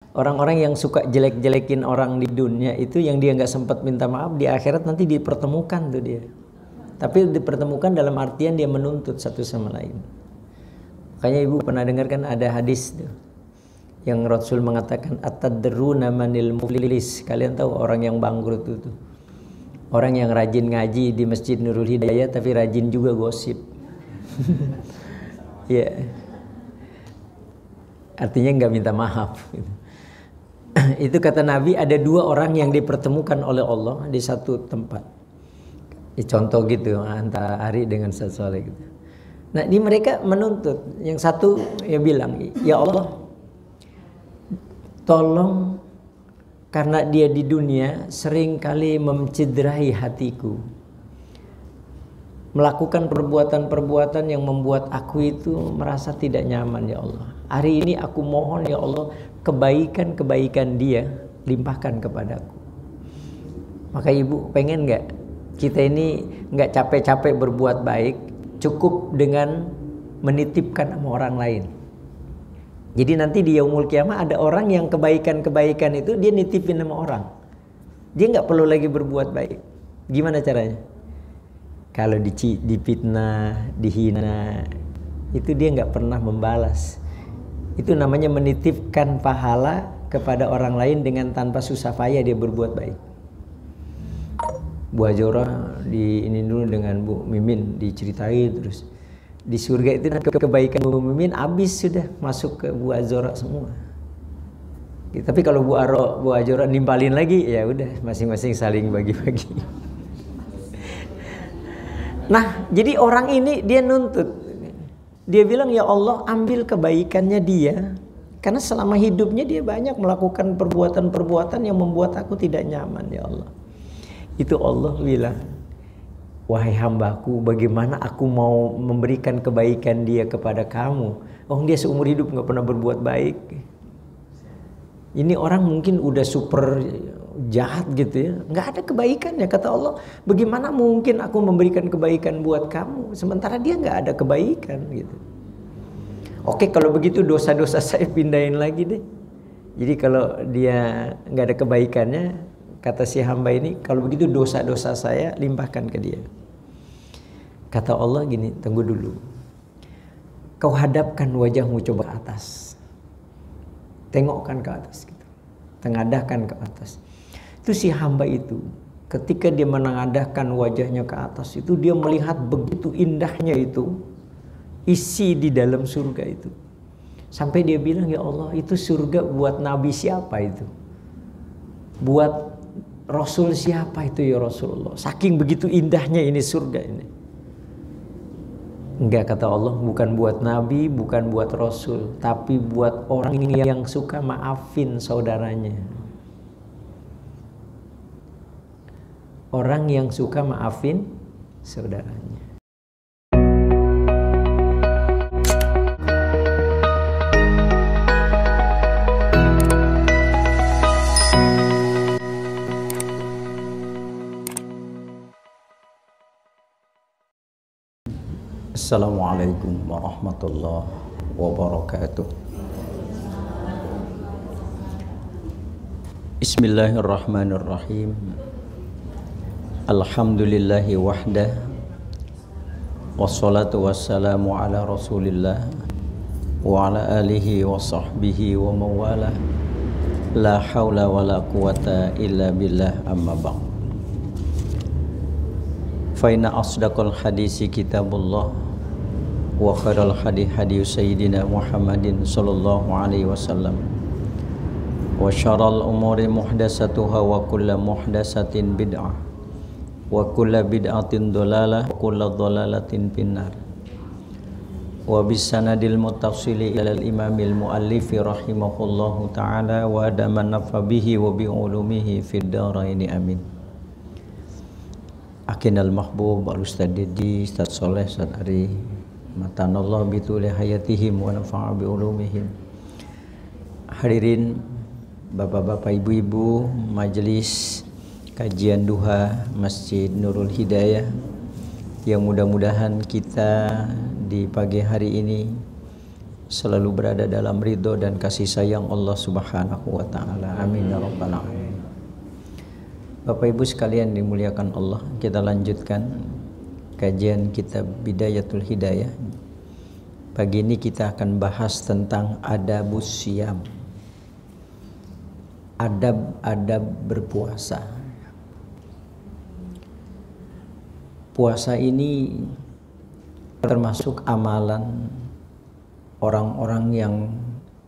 Orang-orang yang suka jelek-jelekin orang di dunia itu, yang dia nggak sempat minta maaf, di akhirat nanti dipertemukan tuh dia. Tapi dipertemukan dalam artian dia menuntut satu sama lain. Makanya ibu pernah dengar kan ada hadis tuh, yang Rasul mengatakan atadruna manil muflis. Kalian tahu orang yang bangkrut itu? Orang yang rajin ngaji di Masjid Nurul Hidayah tapi rajin juga gosip. Ya. Artinya nggak minta maaf. Itu kata Nabi, ada dua orang yang dipertemukan oleh Allah di satu tempat. Contoh gitu antara Ari dengan Soleh gitu. Nah, di mereka menuntut. Yang satu ya bilang, ya Allah, tolong, karena dia di dunia sering kali mencederai hatiku, melakukan perbuatan-perbuatan yang membuat aku itu merasa tidak nyaman ya Allah. Hari ini aku mohon ya Allah, kebaikan-kebaikan dia limpahkan kepadaku. Maka ibu pengen nggak kita ini nggak capek-capek berbuat baik, cukup dengan menitipkan sama orang lain. Jadi nanti di yaumul kiamah ada orang yang kebaikan-kebaikan itu dia nitipin sama orang. Dia nggak perlu lagi berbuat baik. Gimana caranya? Kalau difitnah, dihina, itu dia nggak pernah membalas. Itu namanya menitipkan pahala kepada orang lain dengan tanpa susah payah dia berbuat baik. Bu Ajora di ini dulu dengan Bu Mimin diceritain terus. Di surga itu kebaikan Bu Mimin habis sudah masuk ke Bu Ajora semua. Tapi kalau Bu Ajora nimpalin lagi, ya udah masing-masing saling bagi-bagi. Nah, jadi orang ini dia nuntut. Dia bilang, ya Allah, ambil kebaikannya dia. Karena selama hidupnya dia banyak melakukan perbuatan-perbuatan yang membuat aku tidak nyaman, ya Allah. Itu Allah bilang, wahai hambaku, bagaimana aku mau memberikan kebaikan dia kepada kamu? Oh, dia seumur hidup nggak pernah berbuat baik. Ini orang mungkin udah super jahat gitu ya, nggak ada kebaikannya. Kata Allah, bagaimana mungkin aku memberikan kebaikan buat kamu sementara dia nggak ada kebaikan gitu. Oke, kalau begitu dosa-dosa saya pindahin lagi deh. Jadi kalau dia nggak ada kebaikannya, kata si hamba ini, kalau begitu dosa-dosa saya limpahkan ke dia. Kata Allah gini, tunggu dulu, kau hadapkan wajahmu coba ke atas, tengokkan ke atas gitu, tengadahkan ke atas. Itu si hamba itu ketika dia menengadahkan wajahnya ke atas itu, dia melihat begitu indahnya itu isi di dalam surga itu. Sampai dia bilang, ya Allah, itu surga buat nabi siapa itu? Buat Rasul siapa itu ya Rasulullah? Saking begitu indahnya ini surga ini. Enggak, kata Allah, bukan buat nabi, bukan buat Rasul, tapi buat orang yang suka maafin saudaranya. Orang yang suka maafin saudaranya. Assalamualaikum warahmatullahi wabarakatuh. Bismillahirrahmanirrahim. Alhamdulillahi wahdah, wassalatu wassalamu ala rasulillah wa ala alihi wa sahbihi wa mawalah. La hawla wa la quwata illa billah, amma ba'd. Fa inna asdaqal hadisi kitabullah wa khairal hadi hadi sayyidina Muhammadin sallallahu alaihi wasallam wa syarrul umuri muhdatsatuha wa kullu muhdatsatin bid'ah wa kullu bid'atin dhalalah wa kullu dhalalatin finnar. Wa bisanadil muttassili ilal imamil muallifi rahimahullahu ta'ala wa adaman nafa bihi wa bi ulumihi fid dharaini amin. Akinal mahbub al-ustad Didi, Ustaz Soleh, Ustaz Ari, matanallah bituli hayatihim wa nafa'a bi ulumihim. Hadirin bapak-bapak, ibu-ibu, majelis kajian duha Masjid Nurul Hidayah, yang mudah-mudahan kita di pagi hari ini selalu berada dalam ridho dan kasih sayang Allah Subhanahu wa taala. Amin ya rabbal alamin. Bapak Ibu sekalian dimuliakan Allah, kita lanjutkan kajian kitab Bidayatul Hidayah. Pagi ini kita akan bahas tentang adabus siyam. Adab-adab berpuasa. Puasa ini termasuk amalan orang-orang yang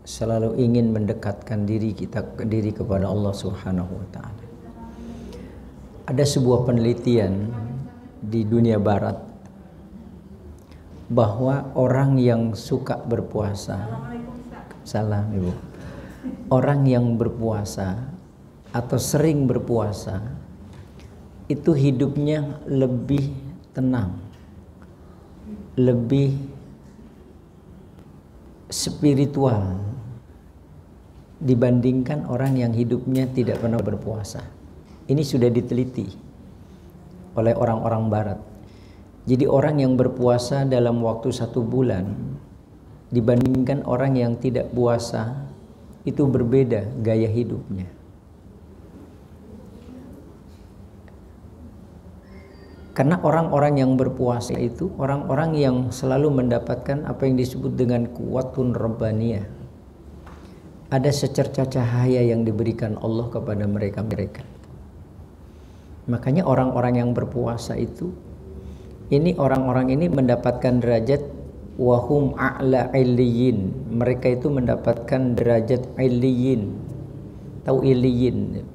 selalu ingin mendekatkan diri kepada Allah Subhanahu wa taala. Ada sebuah penelitian di dunia barat bahwa orang yang suka berpuasa, salam Ibu, orang yang berpuasa atau sering berpuasa itu hidupnya lebih tenang, lebih spiritual dibandingkan orang yang hidupnya tidak pernah berpuasa. Ini sudah diteliti oleh orang-orang barat. Jadi orang yang berpuasa dalam waktu 1 bulan dibandingkan orang yang tidak puasa itu berbeda gaya hidupnya. Karena orang-orang yang berpuasa itu orang-orang yang selalu mendapatkan apa yang disebut dengan quwwatun rabbaniyah. Ada secerca cahaya yang diberikan Allah kepada mereka. Makanya orang-orang yang berpuasa itu, ini orang-orang ini mendapatkan derajat wahum a'la illiyin. Mereka itu mendapatkan derajat illiyin. Tahu illiyin?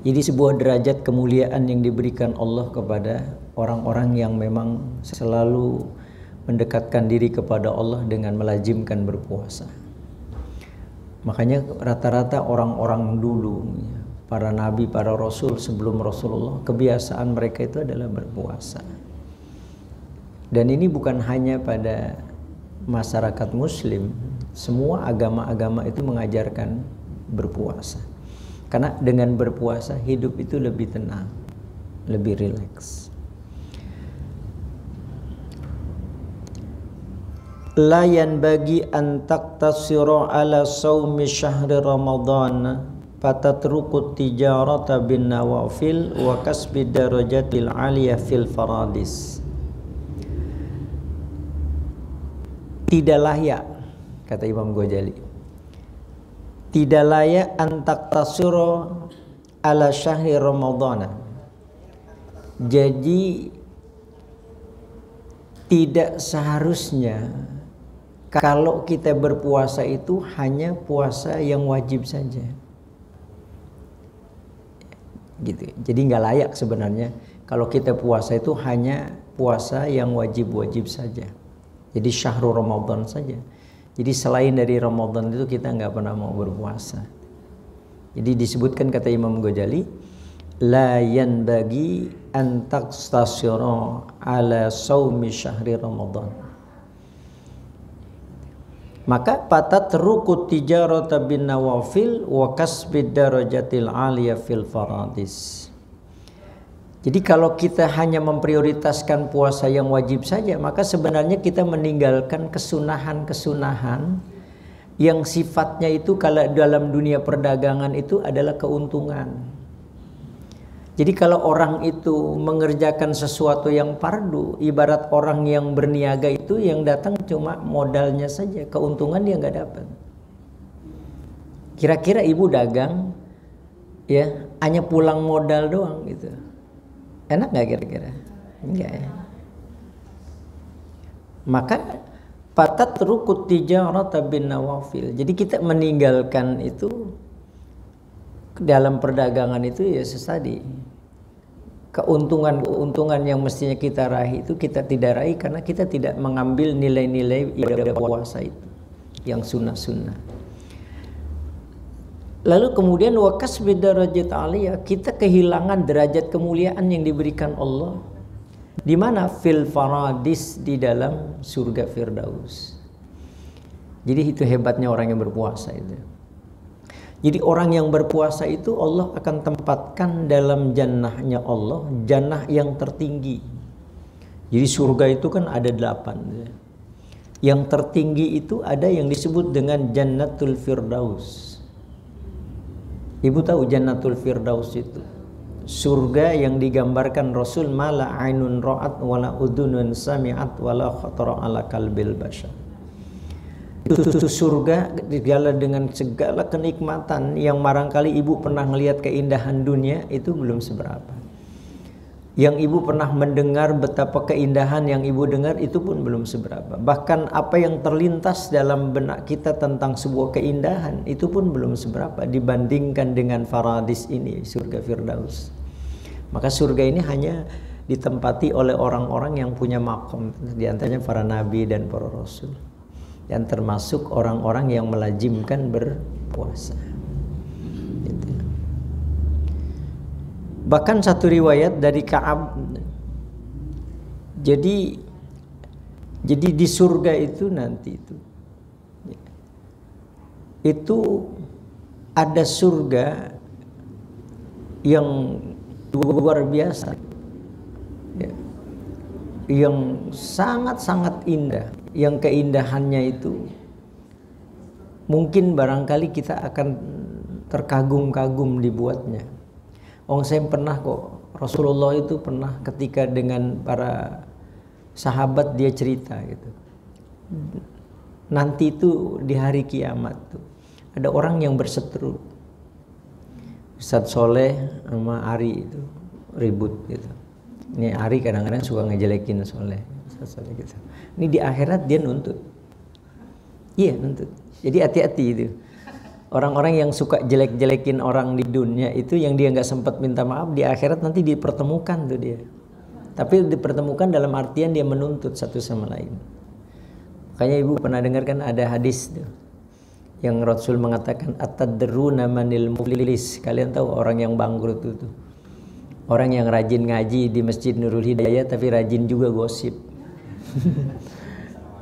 Jadi sebuah derajat kemuliaan yang diberikan Allah kepada orang-orang yang memang selalu mendekatkan diri kepada Allah dengan melazimkan berpuasa. Makanya rata-rata orang-orang dulu, para nabi, para rasul sebelum Rasulullah, kebiasaan mereka itu adalah berpuasa. Dan ini bukan hanya pada masyarakat muslim, semua agama-agama itu mengajarkan berpuasa. Karena dengan berpuasa hidup itu lebih tenang, lebih rileks. La yanbaghi an taqtasira ala shaumi syahri Ramadan fatatruku tijarata bin nawafil wa kasbi darajatil aliyah fil faradis. Tidak layak, kata Imam Ghazali, tidak layak antaktasuro ala syahri Ramadhan. Jadi tidak seharusnya kalau kita berpuasa itu hanya puasa yang wajib saja. Gitu. Jadi nggak layak sebenarnya kalau kita puasa itu hanya puasa yang wajib-wajib saja. Jadi syahrul Ramadhan saja. Jadi selain dari Ramadan itu kita nggak pernah mau berpuasa. Jadi disebutkan kata Imam Ghazali, la yanbaghi an taqtasira ala shaumi syahri Ramadan. Maka patatruku tijarata bin nawafil wa kasbid darajatil aliyah fil faradis. Jadi kalau kita hanya memprioritaskan puasa yang wajib saja, maka sebenarnya kita meninggalkan kesunahan-kesunahan yang sifatnya itu kalau dalam dunia perdagangan itu adalah keuntungan. Jadi kalau orang itu mengerjakan sesuatu yang fardu, ibarat orang yang berniaga itu yang datang cuma modalnya saja, keuntungan dia nggak dapat. Kira-kira ibu dagang, ya hanya pulang modal doang gitu. Enak nggak kira-kira? Enggak ya. Maka patatruku tijarata bin nawafil. Jadi kita meninggalkan itu dalam perdagangan itu ya sesadi. Keuntungan yang mestinya kita raih itu kita tidak raih karena kita tidak mengambil nilai-nilai ibadah puasa itu yang sunnah-sunnah. Lalu kemudian wakas bidarajat aliyah, kita kehilangan derajat kemuliaan yang diberikan Allah. Di mana? Fil faradis, di dalam surga Firdaus. Jadi itu hebatnya orang yang berpuasa itu. Jadi orang yang berpuasa itu Allah akan tempatkan dalam jannahnya Allah, jannah yang tertinggi. Jadi surga itu kan ada 8. Yang tertinggi itu ada yang disebut dengan Jannatul Firdaus. Ibu tahu Jannatul Firdaus itu surga yang digambarkan Rasul, mala ainun ra'at wala udunun sami'at wala khatara ala qalbil bashar. Itu surga segala dengan segala kenikmatan yang barangkali ibu pernah melihat keindahan dunia itu belum seberapa. Yang ibu pernah mendengar betapa keindahan yang ibu dengar itu pun belum seberapa. Bahkan apa yang terlintas dalam benak kita tentang sebuah keindahan itu pun belum seberapa dibandingkan dengan Faradis ini, surga Firdaus. Maka surga ini hanya ditempati oleh orang-orang yang punya makom, di antaranya para nabi dan para rasul, dan termasuk orang-orang yang melazimkan berpuasa. Gitu. Bahkan satu riwayat dari Ka'ab, jadi di surga itu nanti itu ada surga yang luar biasa, ya, yang sangat-sangat indah, yang keindahannya itu mungkin barangkali kita akan terkagum-kagum dibuatnya. Saya pernah kok, Rasulullah itu pernah ketika dengan para sahabat dia cerita gitu. Nanti itu di hari kiamat tuh ada orang yang berseteru. Ustadz Soleh sama Ari itu ribut gitu. Ini Ari kadang-kadang suka ngejelekin Soleh, Ustadz Soleh gitu. Ini di akhirat dia nuntut. Iya, nuntut. Jadi hati-hati itu. Orang-orang yang suka jelek-jelekin orang di dunia itu, yang dia nggak sempat minta maaf, di akhirat nanti dipertemukan tuh dia. Tapi dipertemukan dalam artian dia menuntut satu sama lain. Makanya ibu pernah dengar kan ada hadis tuh, yang Rasul mengatakan atadruna manil muflis. Kalian tahu orang yang bangkrut itu? Orang yang rajin ngaji di Masjid Nurul Hidayah tapi rajin juga gosip.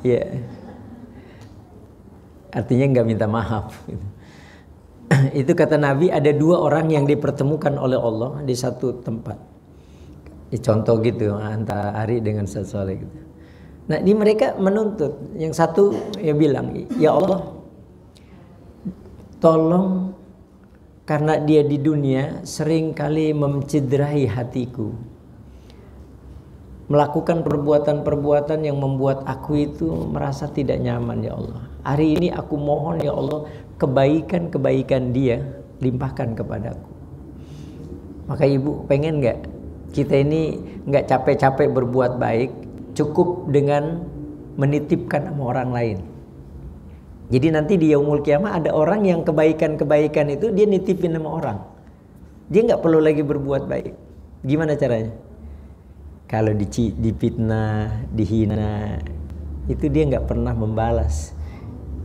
Ya. Yeah. Artinya nggak minta maaf. Itu kata Nabi, ada dua orang yang dipertemukan oleh Allah di satu tempat. Contoh gitu antara Ari dengan Ustadz Soleh gitu. Nah, ini mereka menuntut. Yang satu ya bilang, ya Allah, tolong, karena dia di dunia sering kali mencederai hatiku, melakukan perbuatan-perbuatan yang membuat aku itu merasa tidak nyaman, ya Allah. Hari ini aku mohon ya Allah, kebaikan-kebaikan dia limpahkan kepadaku. Maka ibu pengen nggak kita ini nggak capek-capek berbuat baik, cukup dengan menitipkan sama orang lain. Jadi nanti di yaumul kiamah ada orang yang kebaikan-kebaikan itu dia nitipin sama orang. Dia nggak perlu lagi berbuat baik. Gimana caranya? Kalau difitnah, dihina, itu dia nggak pernah membalas.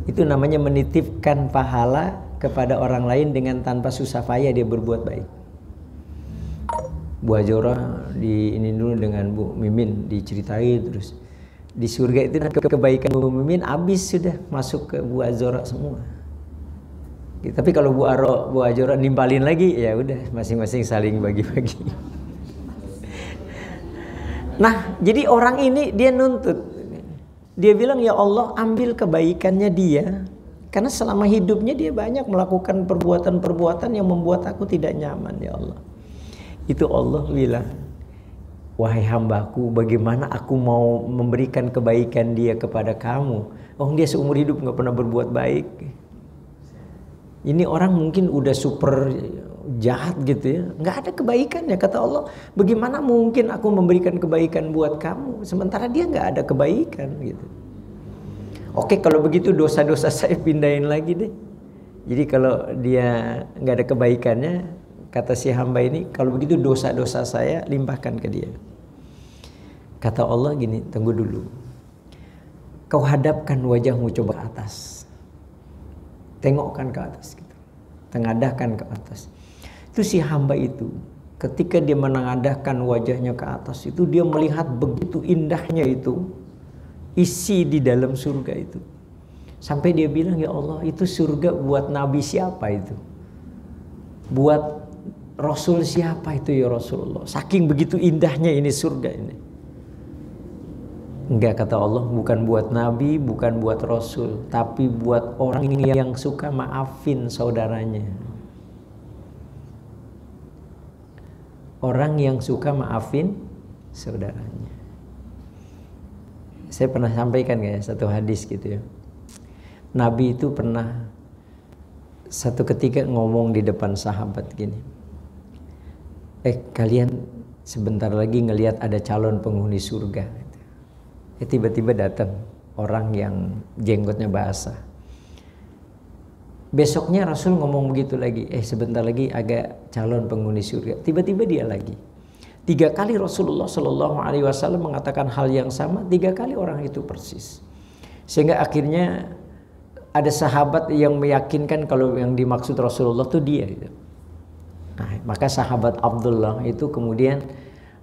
Itu namanya menitipkan pahala kepada orang lain dengan tanpa susah payah dia berbuat baik. Bu Ajora di ini dulu dengan Bu Mimin diceritai terus. Di surga itu kebaikan Bu Mimin habis sudah masuk ke Bu Ajora semua. Tapi kalau Bu Ajora nimbalin lagi, ya udah masing-masing saling bagi-bagi. Nah, jadi orang ini dia nuntut. Dia bilang, ya Allah, ambil kebaikannya dia. Karena selama hidupnya dia banyak melakukan perbuatan-perbuatan yang membuat aku tidak nyaman, ya Allah. Itu Allah bilang, wahai hambaku, bagaimana aku mau memberikan kebaikan dia kepada kamu? Dia seumur hidup gak pernah berbuat baik. Ini orang mungkin udah super jahat gitu ya, nggak ada kebaikan ya, kata Allah. Bagaimana mungkin aku memberikan kebaikan buat kamu sementara dia nggak ada kebaikan gitu. Oke, kalau begitu dosa-dosa saya pindahin lagi deh. Jadi kalau dia nggak ada kebaikannya, kata si hamba ini, kalau begitu dosa-dosa saya limpahkan ke dia. Kata Allah gini, tunggu dulu, kau hadapkan wajahmu coba ke atas, tengokkan ke atas gitu, tengadahkan ke atas. Itu si hamba itu ketika dia menengadahkan wajahnya ke atas itu, dia melihat begitu indahnya itu isi di dalam surga itu. Sampai dia bilang, ya Allah, itu surga buat nabi siapa itu? Buat rasul siapa itu ya Rasulullah? Saking begitu indahnya ini surga ini. Enggak, kata Allah, bukan buat nabi, bukan buat rasul, tapi buat orang yang suka maafin saudaranya. Orang yang suka maafin saudaranya. Saya pernah sampaikan ya satu hadis gitu ya. Nabi itu pernah satu ketika ngomong di depan sahabat gini. Kalian sebentar lagi ngelihat ada calon penghuni surga. Tiba-tiba datang orang yang jenggotnya basah. Besoknya Rasul ngomong begitu lagi. Sebentar lagi agak calon penghuni surga. Tiba-tiba dia lagi. 3 kali Rasulullah Shallallahu Alaihi Wasallam mengatakan hal yang sama. 3 kali orang itu persis. Sehingga akhirnya ada sahabat yang meyakinkan kalau yang dimaksud Rasulullah itu dia. Gitu. Nah, maka sahabat Abdullah itu kemudian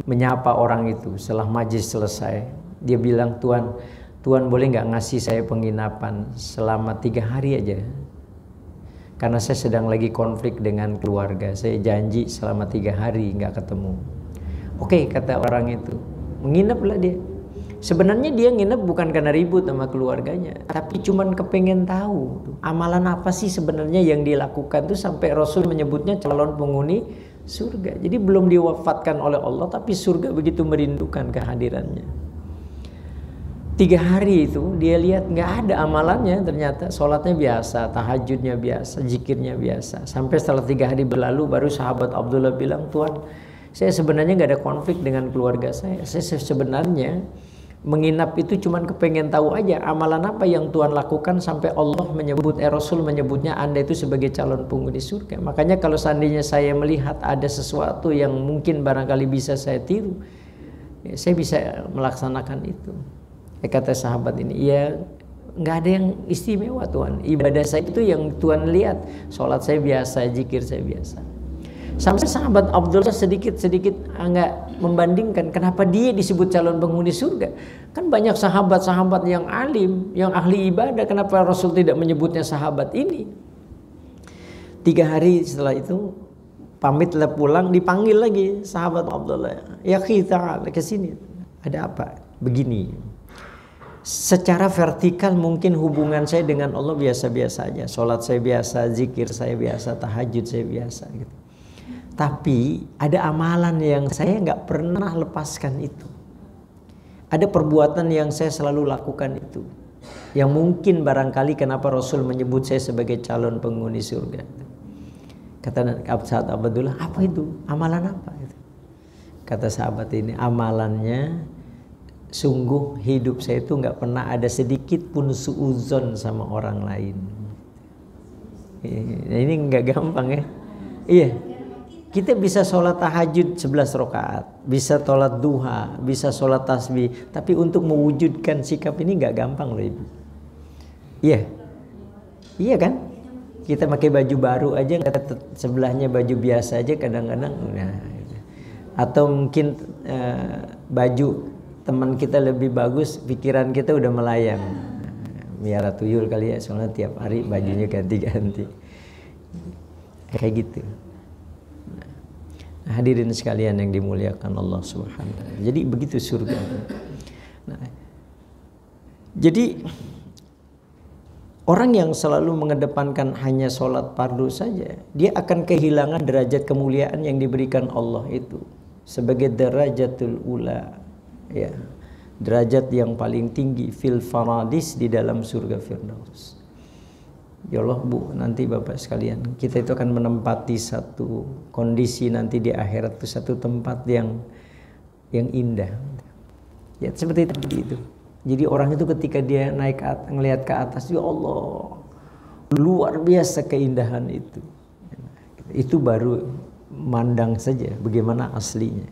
menyapa orang itu setelah majlis selesai. Dia bilang, Tuhan boleh nggak ngasih saya penginapan selama 3 hari aja? Karena saya sedang lagi konflik dengan keluarga. Saya janji selama 3 hari nggak ketemu. Oke, kata orang itu. Menginaplah dia. Sebenarnya dia nginep bukan karena ribut sama keluarganya, tapi cuman kepengen tahu amalan apa sih sebenarnya yang dilakukan tuh sampai Rasul menyebutnya calon penghuni surga. Jadi belum diwafatkan oleh Allah, tapi surga begitu merindukan kehadirannya. 3 hari itu dia lihat nggak ada amalannya, ternyata sholatnya biasa, tahajudnya biasa, zikirnya biasa. Sampai setelah 3 hari berlalu baru sahabat Abdullah bilang, Tuhan, saya sebenarnya nggak ada konflik dengan keluarga saya. Saya sebenarnya menginap itu cuman kepengen tahu aja amalan apa yang Tuhan lakukan sampai Allah menyebut, Rasul menyebutnya Anda itu sebagai calon penghuni surga. Makanya kalau seandainya saya melihat ada sesuatu yang mungkin barangkali bisa saya tiru, saya bisa melaksanakan itu. Kata sahabat ini, ya nggak ada yang istimewa Tuhan. Ibadah saya itu yang Tuhan lihat. Sholat saya biasa, zikir saya biasa. Sampai sahabat Abdullah sedikit-sedikit nggak membandingkan kenapa dia disebut calon penghuni surga. Kan banyak sahabat-sahabat yang alim, yang ahli ibadah. Kenapa Rasul tidak menyebutnya sahabat ini? 3 hari setelah itu pamitlah pulang, dipanggil lagi sahabat Abdullah. Ya kita ke sini. Ada apa? Begini. Secara vertikal mungkin hubungan saya dengan Allah biasa-biasa aja. Sholat saya biasa, zikir saya biasa, tahajud saya biasa gitu. Tapi ada amalan yang saya nggak pernah lepaskan itu. Ada perbuatan yang saya selalu lakukan itu. Yang mungkin barangkali kenapa Rasul menyebut saya sebagai calon penghuni surga. Kata sahabat Abdullah, apa itu? Amalan apa itu? Kata sahabat ini, amalannya sungguh hidup saya itu nggak pernah ada sedikit pun suuzon sama orang lain. Ini nggak gampang ya. Iya, kita bisa sholat tahajud 11 rakaat, bisa sholat duha, bisa sholat tasbih, tapi untuk mewujudkan sikap ini nggak gampang loh Ibu. Iya, iya kan? Kita pakai baju baru aja, sebelahnya baju biasa aja kadang-kadang. Nah, atau mungkin baju teman kita lebih bagus, pikiran kita udah melayang. Miara tuyul kali ya, soalnya tiap hari bajunya ganti-ganti. Kayak gitu. Nah, hadirin sekalian yang dimuliakan Allah Subhanahu wa taala. Jadi begitu surga. Nah, jadi orang yang selalu mengedepankan hanya sholat fardu saja, dia akan kehilangan derajat kemuliaan yang diberikan Allah itu sebagai darajatul ula. Ya, derajat yang paling tinggi fil faradis di dalam surga Firdaus. Ya Allah Bu, nanti Bapak sekalian, kita itu akan menempati satu kondisi nanti di akhirat itu satu tempat yang indah. Ya seperti itu. Jadi orang itu ketika dia naik ngelihat ke atas, ya Allah, luar biasa keindahan itu. Itu baru mandang saja bagaimana aslinya.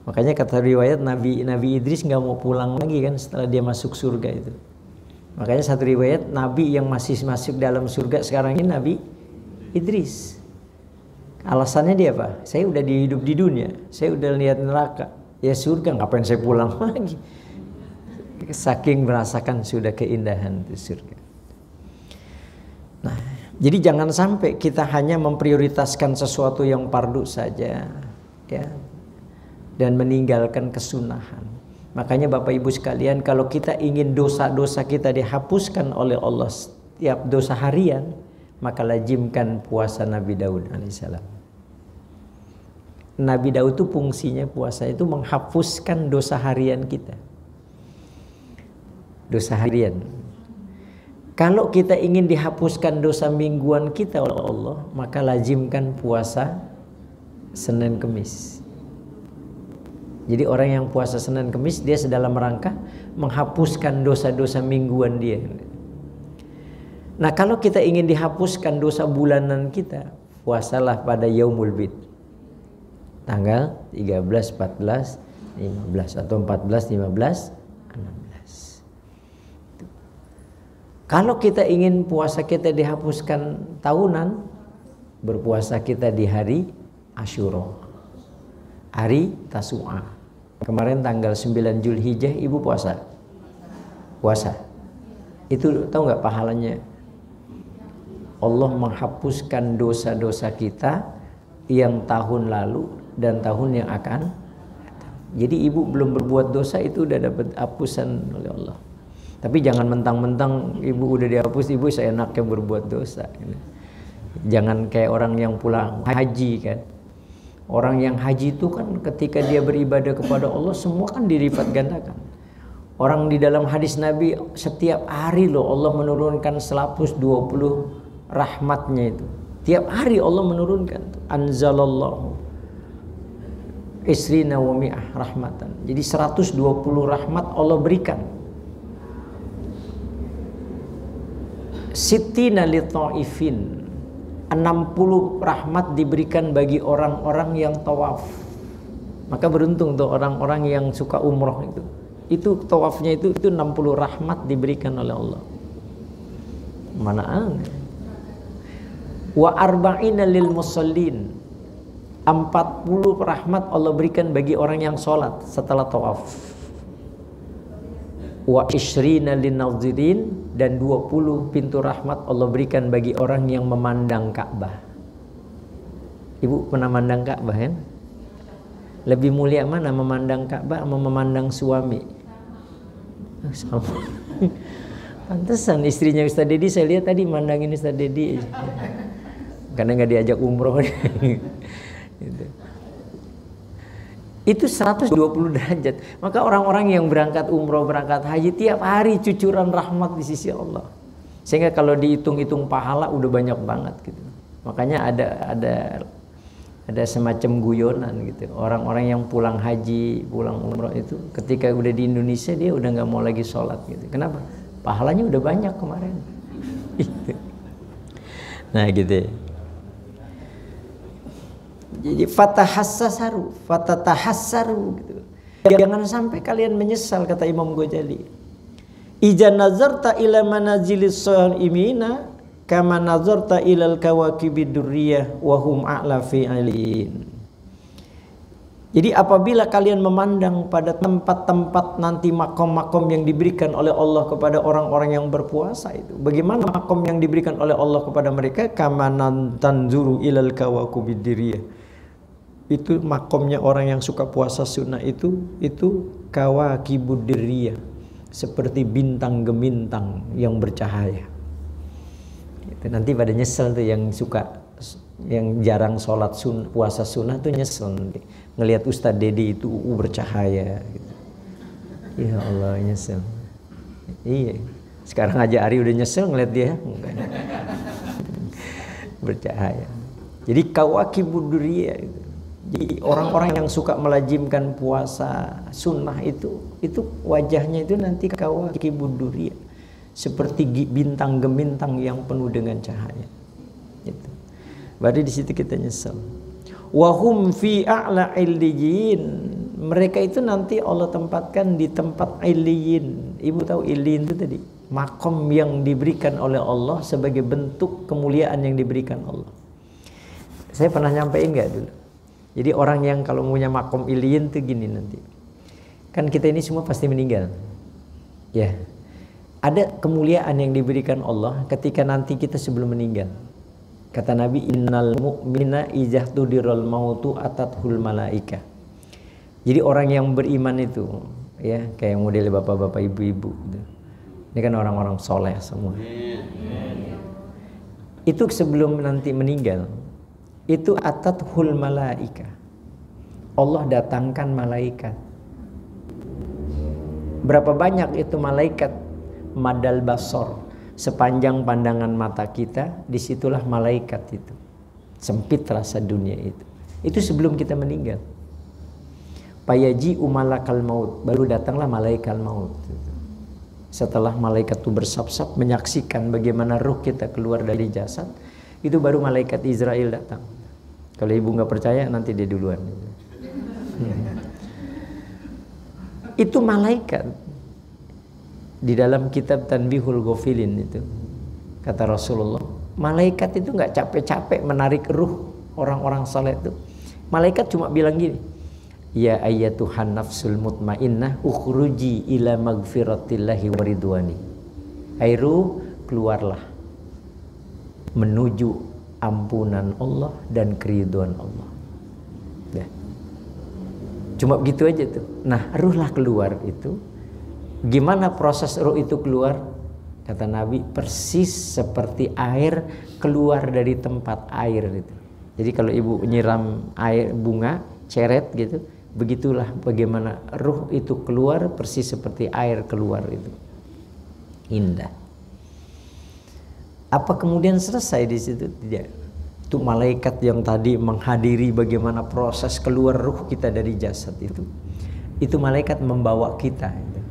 Makanya kata riwayat Nabi Idris nggak mau pulang lagi kan setelah dia masuk surga itu. Makanya satu riwayat Nabi yang masih masuk dalam surga sekarang ini Nabi Idris. Alasannya dia apa? Saya udah hidup di dunia, saya udah lihat neraka. Ya surga, ngapain saya pulang lagi? Saking merasakan sudah keindahan di surga. Nah, jadi jangan sampai kita hanya memprioritaskan sesuatu yang fardu saja, ya, dan meninggalkan kesunahan. Makanya Bapak Ibu sekalian, kalau kita ingin dosa-dosa kita dihapuskan oleh Allah setiap dosa harian, maka lazimkan puasa Nabi Daud alaihissalam. Nabi Daud itu fungsinya puasa itu menghapuskan dosa harian kita. Dosa harian. Kalau kita ingin dihapuskan dosa mingguan kita oleh Allah, maka lazimkan puasa Senin Kemis. Jadi orang yang puasa Senin Kemis, dia dalam rangka menghapuskan dosa-dosa mingguan dia. Nah, kalau kita ingin dihapuskan dosa bulanan kita, puasalah pada Yaumul Bid. Tanggal 13, 14, 15 atau 14, 15, 16. Kalau kita ingin puasa kita dihapuskan tahunan, berpuasa kita di hari Asyura, hari Tasu'a. Kemarin tanggal 9 Zulhijjah ibu puasa. Itu tahu nggak pahalanya? Allah menghapuskan dosa-dosa kita yang tahun lalu dan tahun yang akan datang. Jadi ibu belum berbuat dosa itu udah dapat hapusan oleh Allah. Tapi jangan mentang-mentang ibu udah dihapus, ibu seenaknya berbuat dosa. Jangan kayak orang yang pulang haji kan. Orang yang haji itu kan ketika dia beribadah kepada Allah semua kan dilipat gandakan. Orang di dalam hadis Nabi setiap hari loh Allah menurunkan 120 rahmatnya itu. Tiap hari Allah menurunkan. Anzalallahu isrina wa mi'ah rahmatan. Jadi 120 rahmat Allah berikan. Sittina li ta'ifin. 60 rahmat diberikan bagi orang-orang yang tawaf. Maka beruntung tuh orang-orang yang suka umroh itu. Itu tawafnya itu 60 rahmat diberikan oleh Allah. Mana aneh. Wa arba'ina lil musallin. 40 rahmat Allah berikan bagi orang yang sholat setelah tawaf. Wa ishrina lin nazirin, dan 20 pintu rahmat Allah berikan bagi orang yang memandang Ka'bah. Ibu pernah memandang Ka'bah kan? Lebih mulia mana memandang Ka'bah sama memandang suami? Sama. Pantesan istrinya Ustaz Dedi saya lihat tadi mandangin Ustaz Dedi. Karena nggak diajak umroh. Gitu. Itu 120 derajat. Maka orang-orang yang berangkat umroh, berangkat haji tiap hari cucuran rahmat di sisi Allah. Sehingga kalau dihitung-hitung pahala udah banyak banget gitu. Makanya ada semacam guyonan gitu. Orang-orang yang pulang haji, pulang umroh itu ketika udah di Indonesia dia udah nggak mau lagi sholat gitu. Kenapa? Pahalanya udah banyak kemarin. Nah gitu. Jadi fatatahassaru gitu. Jangan sampai kalian menyesal, kata Imam Ghazali. Ija nazarta ila manazilis shalimina kama nazarta ilal kawakibid durriyah wa hum a'la fi aliin. Jadi apabila kalian memandang pada tempat-tempat nanti makom-makom yang diberikan oleh Allah kepada orang-orang yang berpuasa itu, bagaimana makom yang diberikan oleh Allah kepada mereka? Kama tanzuru ilal kawakibid durriyah. Itu makomnya orang yang suka puasa sunnah itu kawakibud dirriyah, seperti bintang gemintang yang bercahaya. Itu nanti pada nyesel tuh yang suka, yang jarang sholat puasa sunnah tuh nyesel nanti ngelihat Ustadz Dedi itu bercahaya gitu. Ya Allah, nyesel. Iya, sekarang aja Ari udah nyesel ngelihat dia bercahaya. Jadi kawakibud dirriyah gitu. Jadi orang-orang yang suka melazimkan puasa sunnah itu wajahnya itu nanti kawakibud dirriyah, seperti bintang gemintang yang penuh dengan cahaya. Gitu. Berarti di situ kita nyesel. Wahum fi a'la illiyin. Mereka itu nanti Allah tempatkan di tempat illiyin. Ibu tahu illiyin itu tadi makom yang diberikan oleh Allah sebagai bentuk kemuliaan yang diberikan Allah. Saya pernah nyampein nggak dulu? Jadi orang yang kalau punya makom illiyin tuh gini nanti. Kan kita ini semua pasti meninggal. Ya. Ada kemuliaan yang diberikan Allah ketika nanti kita sebelum meninggal. Kata Nabi, innal mu'mina ijahtudirul mautu atathul malaika. Jadi orang yang beriman itu, ya, kayak model bapak-bapak ibu-ibu gitu. Ini kan orang-orang soleh semua. Itu sebelum nanti meninggal, itu atathul malaika. Allah datangkan malaikat. Berapa banyak itu malaikat? Madal basor, sepanjang pandangan mata kita, disitulah malaikat itu. Sempit rasa dunia itu. Itu sebelum kita meninggal. Payaji umalakal maut, baru datanglah malaikat maut. Setelah malaikat itu bersab-sab menyaksikan bagaimana ruh kita keluar dari jasad, itu baru malaikat Israel datang. Kalau ibu nggak percaya, nanti dia duluan. Itu malaikat. Di dalam kitab Tanbihul Ghafilin itu kata Rasulullah, malaikat itu nggak capek-capek menarik ruh orang-orang saleh itu. Malaikat cuma bilang gini, ya ayyatuhan nafsul mutmainnah ukhruji ila magfiratillahi wa ridwani. Hai ruh, keluarlah menuju ampunan Allah dan keridhaan Allah. Ya. Cuma begitu aja tuh. Nah, ruhlah keluar itu. Gimana proses ruh itu keluar? Kata Nabi, persis seperti air keluar dari tempat air itu. Jadi kalau ibu nyiram air bunga, ceret gitu, begitulah bagaimana ruh itu keluar persis seperti air keluar itu. Indah. Apa kemudian selesai di situ? Tidak. Itu malaikat yang tadi menghadiri bagaimana proses keluar ruh kita dari jasad itu. Itu malaikat membawa kita itu,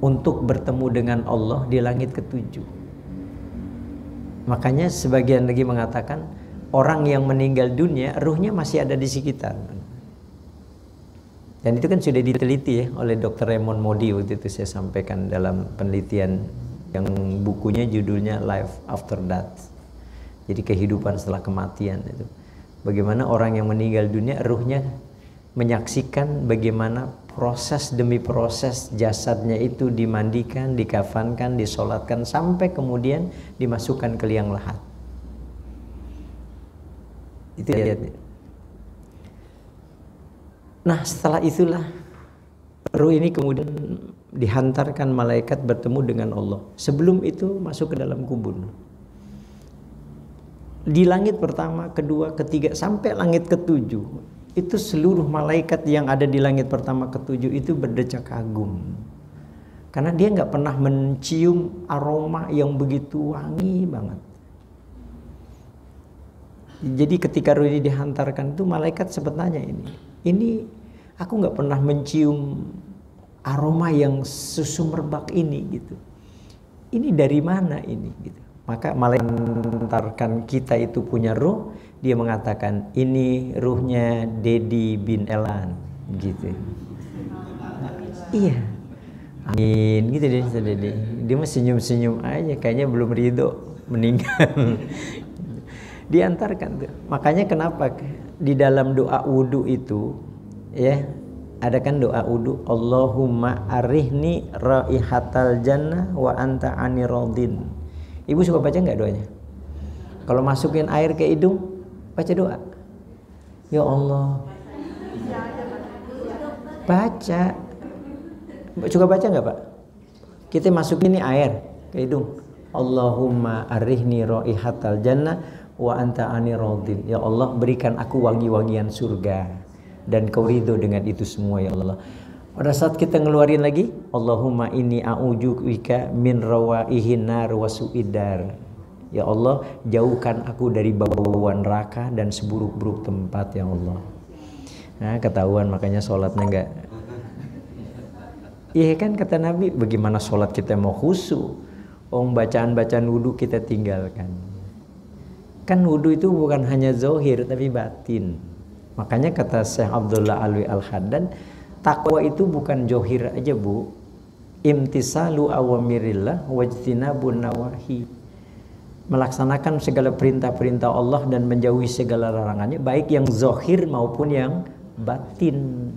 untuk bertemu dengan Allah di langit ketujuh. Makanya sebagian lagi mengatakan orang yang meninggal dunia ruhnya masih ada di sekitar. Dan itu kan sudah diteliti ya oleh Dr. Raymond Moody, waktu itu saya sampaikan dalam penelitian yang bukunya judulnya Life After Death. Jadi kehidupan setelah kematian itu. Bagaimana orang yang meninggal dunia ruhnya menyaksikan bagaimana proses demi proses jasadnya itu dimandikan, dikafankan, disolatkan sampai kemudian dimasukkan ke liang lahat. Itu lihat. Nah, setelah itulah ruh ini kemudian dihantarkan malaikat bertemu dengan Allah. Sebelum itu masuk ke dalam kubur. Di langit pertama, kedua, ketiga sampai langit ketujuh, itu seluruh malaikat yang ada di langit pertama ketujuh itu berdecak kagum. Karena dia nggak pernah mencium aroma yang begitu wangi banget. Jadi ketika ruh ini dihantarkan itu malaikat sempat nanya ini aku nggak pernah mencium aroma yang sesumerbak ini gitu. Ini dari mana ini gitu. Maka malaikat mengantarkan kita itu punya ruh, dia mengatakan ini ruhnya Dedi bin Elan gitu. Iya. Amin gitu dia Dedi. Dia mah senyum-senyum aja, kayaknya belum ridho meninggal. Diantarkan tuh. Makanya kenapa di dalam doa wudu itu ya, ada kan doa wudu, Allahumma arihni raihatal jannah wa anta ani radin. Ibu suka baca nggak doanya? Kalau masukin air ke hidung, baca doa. Ya Allah. Baca. Suka baca nggak Pak? Kita masukin ini air ke hidung. Allahumma arihni raihatal jannah wa anta ani radin. Ya Allah, berikan aku wangi-wangian surga dan kau ridho dengan itu semua ya Allah. Pada saat kita ngeluarin lagi, Allahumma inni a'udzubika min rawaihin nar wa su'idar. Ya Allah, jauhkan aku dari bau-bauan neraka dan seburuk-buruk tempat ya Allah. Nah, ketahuan makanya sholatnya enggak. Iya kan kata Nabi, bagaimana sholat kita mau khusyuk? Bacaan-bacaan wudu kita tinggalkan. Kan wudu itu bukan hanya zahir tapi batin. Makanya kata Syekh Abdullah Alwi Al-Haddad, takwa itu bukan johir aja Bu. Imtisalu awamirillah wajtinabun nawahi. Melaksanakan segala perintah-perintah Allah dan menjauhi segala larangannya, baik yang zohir maupun yang batin.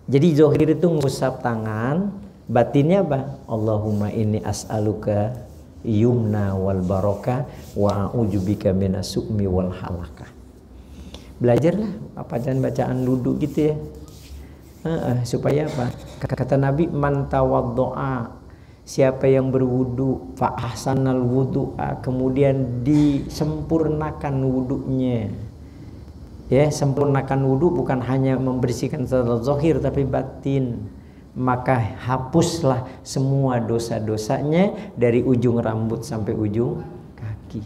Jadi zohir itu ngusap tangan, batinnya apa? Allahumma inni as'aluka yumna wal barokah wa a'udzubika minas su'mi wal halakah. Belajarlah bacaan-bacaan wudu gitu ya. Supaya apa? Kata Nabi, man tawaddo'a, siapa yang berwudu fa ahsanal wudu'a, kemudian disempurnakan wudunya. Ya, sempurnakan wudu bukan hanya membersihkan secara zahir tapi batin. Maka hapuslah semua dosa-dosanya dari ujung rambut sampai ujung kaki.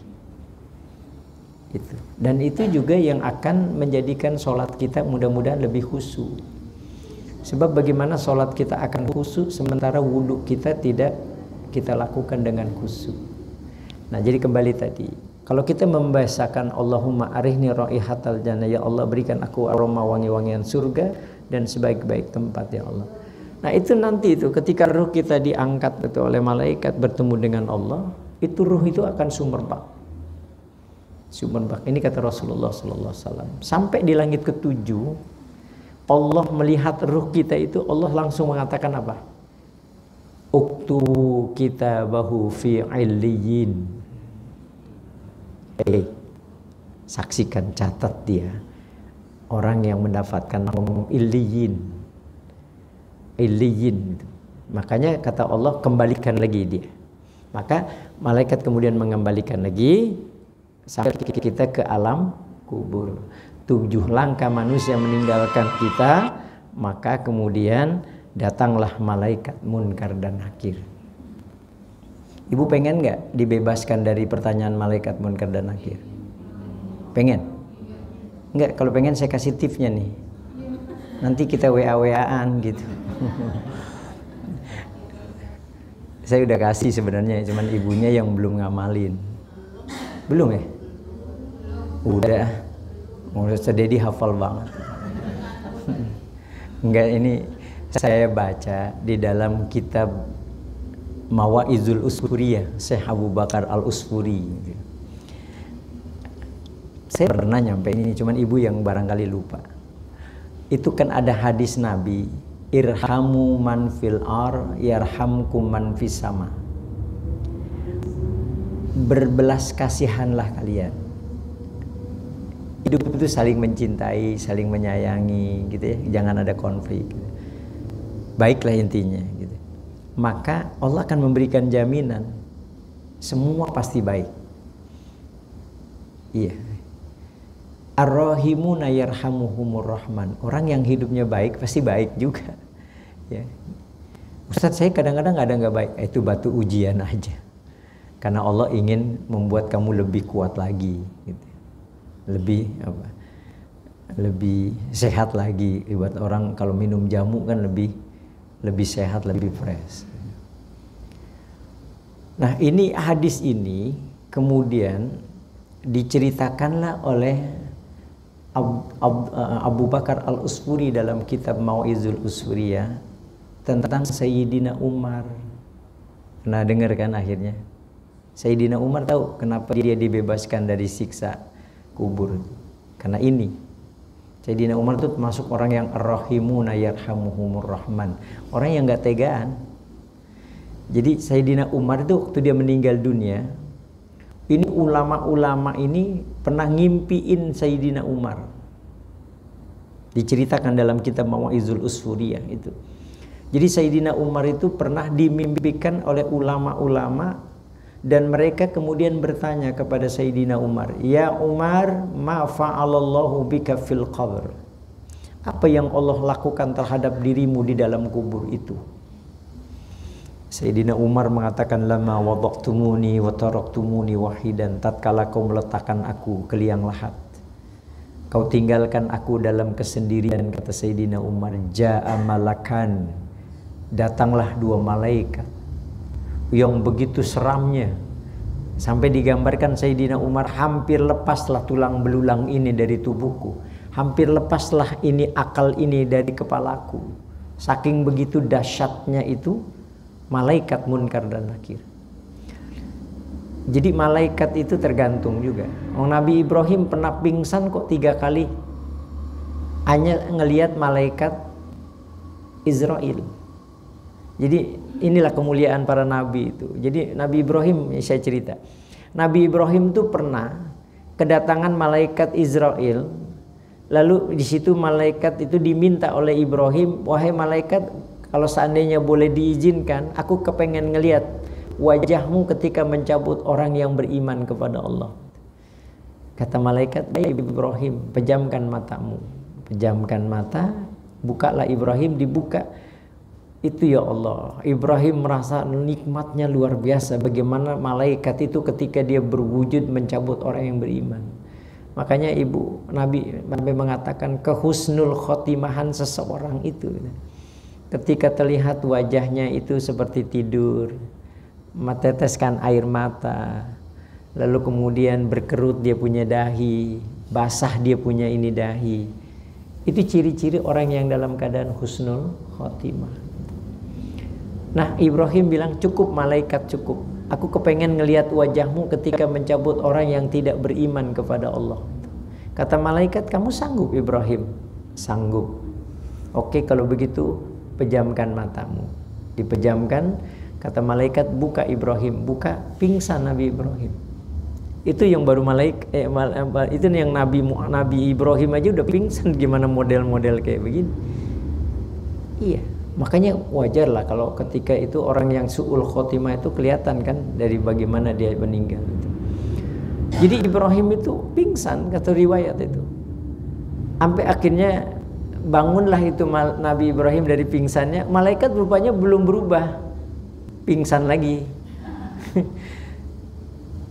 Itu. Dan itu juga yang akan menjadikan sholat kita mudah-mudahan lebih khusyuk. Sebab bagaimana sholat kita akan khusyuk sementara wudhu kita tidak kita lakukan dengan khusyuk. Nah, jadi kembali tadi, kalau kita membahasakan Allahumma arihni raihatal jannah, ya Allah berikan aku aroma wangi-wangian surga dan sebaik-baik tempat ya Allah. Nah, itu nanti itu ketika ruh kita diangkat itu oleh malaikat bertemu dengan Allah, itu ruh itu akan sumerbak. Sumerbak. Ini kata Rasulullah sallallahu alaihi wasallam. Sampai di langit ketujuh, Allah melihat ruh kita itu, Allah langsung mengatakan apa? Uktubu kitabahu fi illiyin. Saksikan, catat dia orang yang mendapatkan nama illiyin. Illiyin. Makanya kata Allah kembalikan lagi dia. Maka malaikat kemudian mengembalikan lagi sampai kita ke alam kubur. 7 langkah manusia meninggalkan kita, maka kemudian datanglah malaikat munkar dan nakir. Ibu pengen nggak dibebaskan dari pertanyaan malaikat munkar dan nakir? Pengen? Enggak, kalau pengen saya kasih tipsnya nih. Nanti kita WA-WA-an gitu. Saya udah kasih sebenarnya, cuman ibunya yang belum ngamalin. Belum ya? Udah. Menurut saya Dedi hafal banget. Enggak, ini saya baca di dalam kitab Mawaizul Usfuriyah Syekh Abu Bakar Al-Usfuri. Saya pernah nyampe ini, cuman ibu yang barangkali lupa. Itu kan ada hadis Nabi, irhamu man fil ar yarhamkum man fis sama. Berbelas kasihanlah kalian. Hidup itu saling mencintai, saling menyayangi gitu ya, jangan ada konflik gitu. Baiklah intinya gitu. Maka Allah akan memberikan jaminan semua pasti baik. Iya. Ar-Rahimuna yarhamuhumur Rahman. Orang yang hidupnya baik pasti baik juga. Ya. Ustadz, saya kadang-kadang ada nggak baik. Itu batu ujian aja. Karena Allah ingin membuat kamu lebih kuat lagi, gitu. Lebih apa? Lebih sehat lagi. Buat orang kalau minum jamu kan lebih sehat, lebih fresh. Nah, ini hadis ini kemudian diceritakanlah oleh Abu Bakar Al-Usfuri dalam kitab Mawaizul Usfuriyah tentang Sayyidina Umar. Pernah dengar kan akhirnya? Sayyidina Umar tahu kenapa dia dibebaskan dari siksa kubur? Karena ini. Sayyidina Umar itu termasuk orang yang ar-rahimuna yarhamuhumur rahman. Orang yang gak tegaan. Jadi Sayyidina Umar itu waktu dia meninggal dunia, ini ulama-ulama ini pernah ngimpiin Sayyidina Umar. Diceritakan dalam kitab Mawaizul Usfuriyah itu. Jadi Sayyidina Umar itu pernah dimimpikan oleh ulama-ulama dan mereka kemudian bertanya kepada Sayyidina Umar, "Ya Umar, ma fa'alallahu bika fil qabr?" Apa yang Allah lakukan terhadap dirimu di dalam kubur itu? Sayyidina Umar mengatakan, lama wadaqtumuni wa taraktumuni wahidan, tatkala kau meletakkan aku ke liang lahat, kau tinggalkan aku dalam kesendirian. Kata Sayyidina Umar, ja'a malakan, datanglah 2 malaikat yang begitu seramnya sampai digambarkan Sayyidina Umar, hampir lepaslah tulang belulang ini dari tubuhku, hampir lepaslah ini akal ini dari kepalaku. Saking begitu dahsyatnya itu malaikat munkar dan nakir. Jadi malaikat itu tergantung juga. Nabi Ibrahim pernah pingsan kok 3 kali hanya ngelihat malaikat Israel. Jadi inilah kemuliaan para nabi itu. Jadi Nabi Ibrahim, saya cerita, Nabi Ibrahim itu pernah kedatangan malaikat Israel Lalu di situ malaikat itu diminta oleh Ibrahim, wahai malaikat, kalau seandainya boleh diizinkan, aku kepengen ngelihat wajahmu ketika mencabut orang yang beriman kepada Allah. Kata malaikat, baik Ibrahim, pejamkan matamu. Pejamkan mata, bukalah Ibrahim, dibuka. Itu ya Allah, Ibrahim merasa nikmatnya luar biasa bagaimana malaikat itu ketika dia berwujud mencabut orang yang beriman. Makanya ibu Nabi mengatakan kehusnul khotimahan seseorang itu ketika terlihat wajahnya itu seperti tidur, meneteskan air mata, lalu kemudian berkerut dia punya dahi, basah dia punya ini dahi. Itu ciri-ciri orang yang dalam keadaan husnul khotimah. Nah, Ibrahim bilang, cukup malaikat, cukup. Aku kepengen ngelihat wajahmu ketika mencabut orang yang tidak beriman kepada Allah. Kata malaikat, kamu sanggup Ibrahim? Sanggup. Oke, kalau begitu pejamkan matamu. Dipejamkan, kata malaikat, buka Ibrahim. Buka, pingsan Nabi Ibrahim. Itu yang baru itu yang Nabi Ibrahim aja udah pingsan, gimana model-model kayak begini. Iya. Makanya wajar lah kalau ketika itu orang yang su'ul khotimah itu kelihatan kan dari bagaimana dia meninggal itu. Jadi Ibrahim itu pingsan, kata riwayat itu. Sampai akhirnya bangunlah itu Nabi Ibrahim dari pingsannya. Malaikat rupanya belum berubah, pingsan lagi.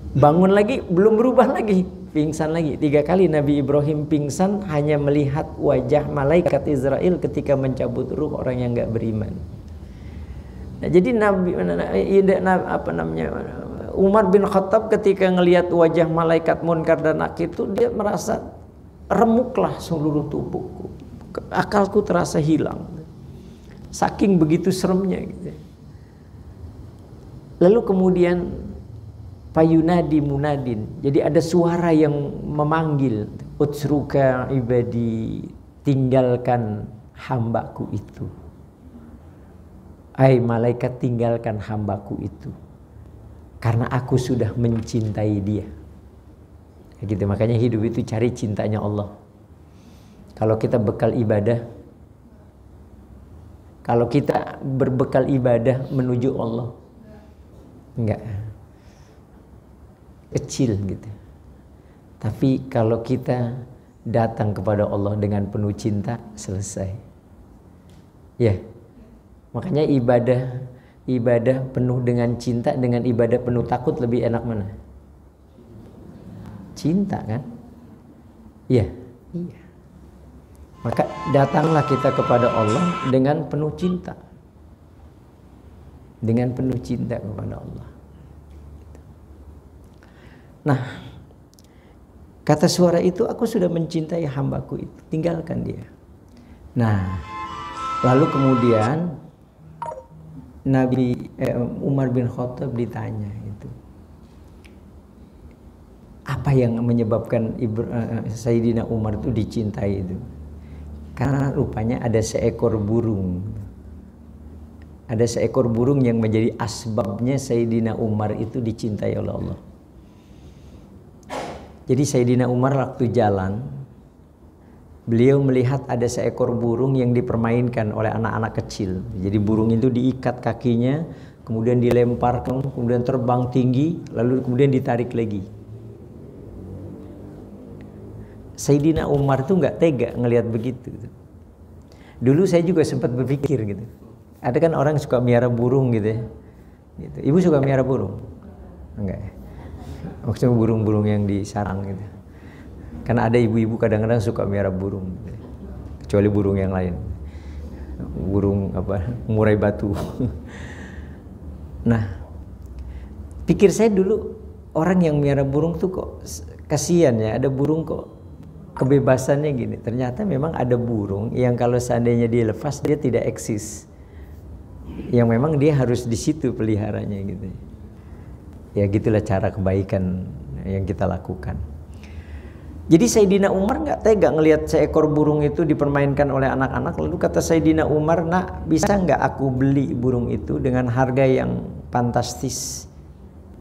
Bangun lagi, belum berubah lagi, pingsan lagi. 3 kali Nabi Ibrahim pingsan hanya melihat wajah malaikat Israel ketika mencabut ruh orang yang enggak beriman. Nah, jadi Umar bin Khattab ketika ngelihat wajah malaikat Munkar dan Nakir itu dia merasa remuklah seluruh tubuhku, akalku terasa hilang, saking begitu seremnya gitu. Lalu kemudian Payunadi munadin, jadi ada suara yang memanggil, utsruka ibadi, tinggalkan hambaku itu. Hai malaikat, tinggalkan hambaku itu, karena aku sudah mencintai dia. Gitu, makanya hidup itu cari cintanya Allah. Kalau kita bekal ibadah, kalau kita berbekal ibadah menuju Allah, enggak, kecil gitu. Tapi kalau kita datang kepada Allah dengan penuh cinta, selesai. Ya. Makanya ibadah penuh dengan cinta dengan ibadah penuh takut lebih enak mana? Cinta kan? Iya. Iya. Maka datanglah kita kepada Allah dengan penuh cinta. Dengan penuh cinta kepada Allah. Nah, kata suara itu, aku sudah mencintai hambaku itu, tinggalkan dia. Nah, lalu kemudian Umar bin Khattab ditanya itu, apa yang menyebabkan Sayyidina Umar itu dicintai itu? Karena rupanya ada seekor burung. Ada seekor burung yang menjadi asbabnya Sayyidina Umar itu dicintai oleh Allah. Jadi Sayyidina Umar waktu jalan, beliau melihat ada seekor burung yang dipermainkan oleh anak-anak kecil. Jadi burung itu diikat kakinya, kemudian dilemparkan, kemudian terbang tinggi, lalu kemudian ditarik lagi. Sayyidina Umar tuh nggak tega ngelihat begitu. Dulu saya juga sempat berpikir gitu. Ada kan orang suka miara burung gitu ya. Gitu. Ibu suka miara burung? Enggak ya? Maksudnya burung-burung yang di sarang gitu. Karena ada ibu-ibu kadang-kadang suka miara burung gitu. Kecuali burung yang lain. Burung murai batu. Nah, pikir saya dulu orang yang miara burung tuh kok kasihan ya, ada burung kok kebebasannya gini. Ternyata memang ada burung yang kalau seandainya dia lepas dia tidak eksis. Yang memang dia harus di situ peliharanya gitu. Ya gitulah cara kebaikan yang kita lakukan. Jadi Sayyidina Umar nggak tega ngelihat seekor burung itu dipermainkan oleh anak-anak. Lalu kata Sayyidina Umar, nak bisa nggak aku beli burung itu dengan harga yang fantastis?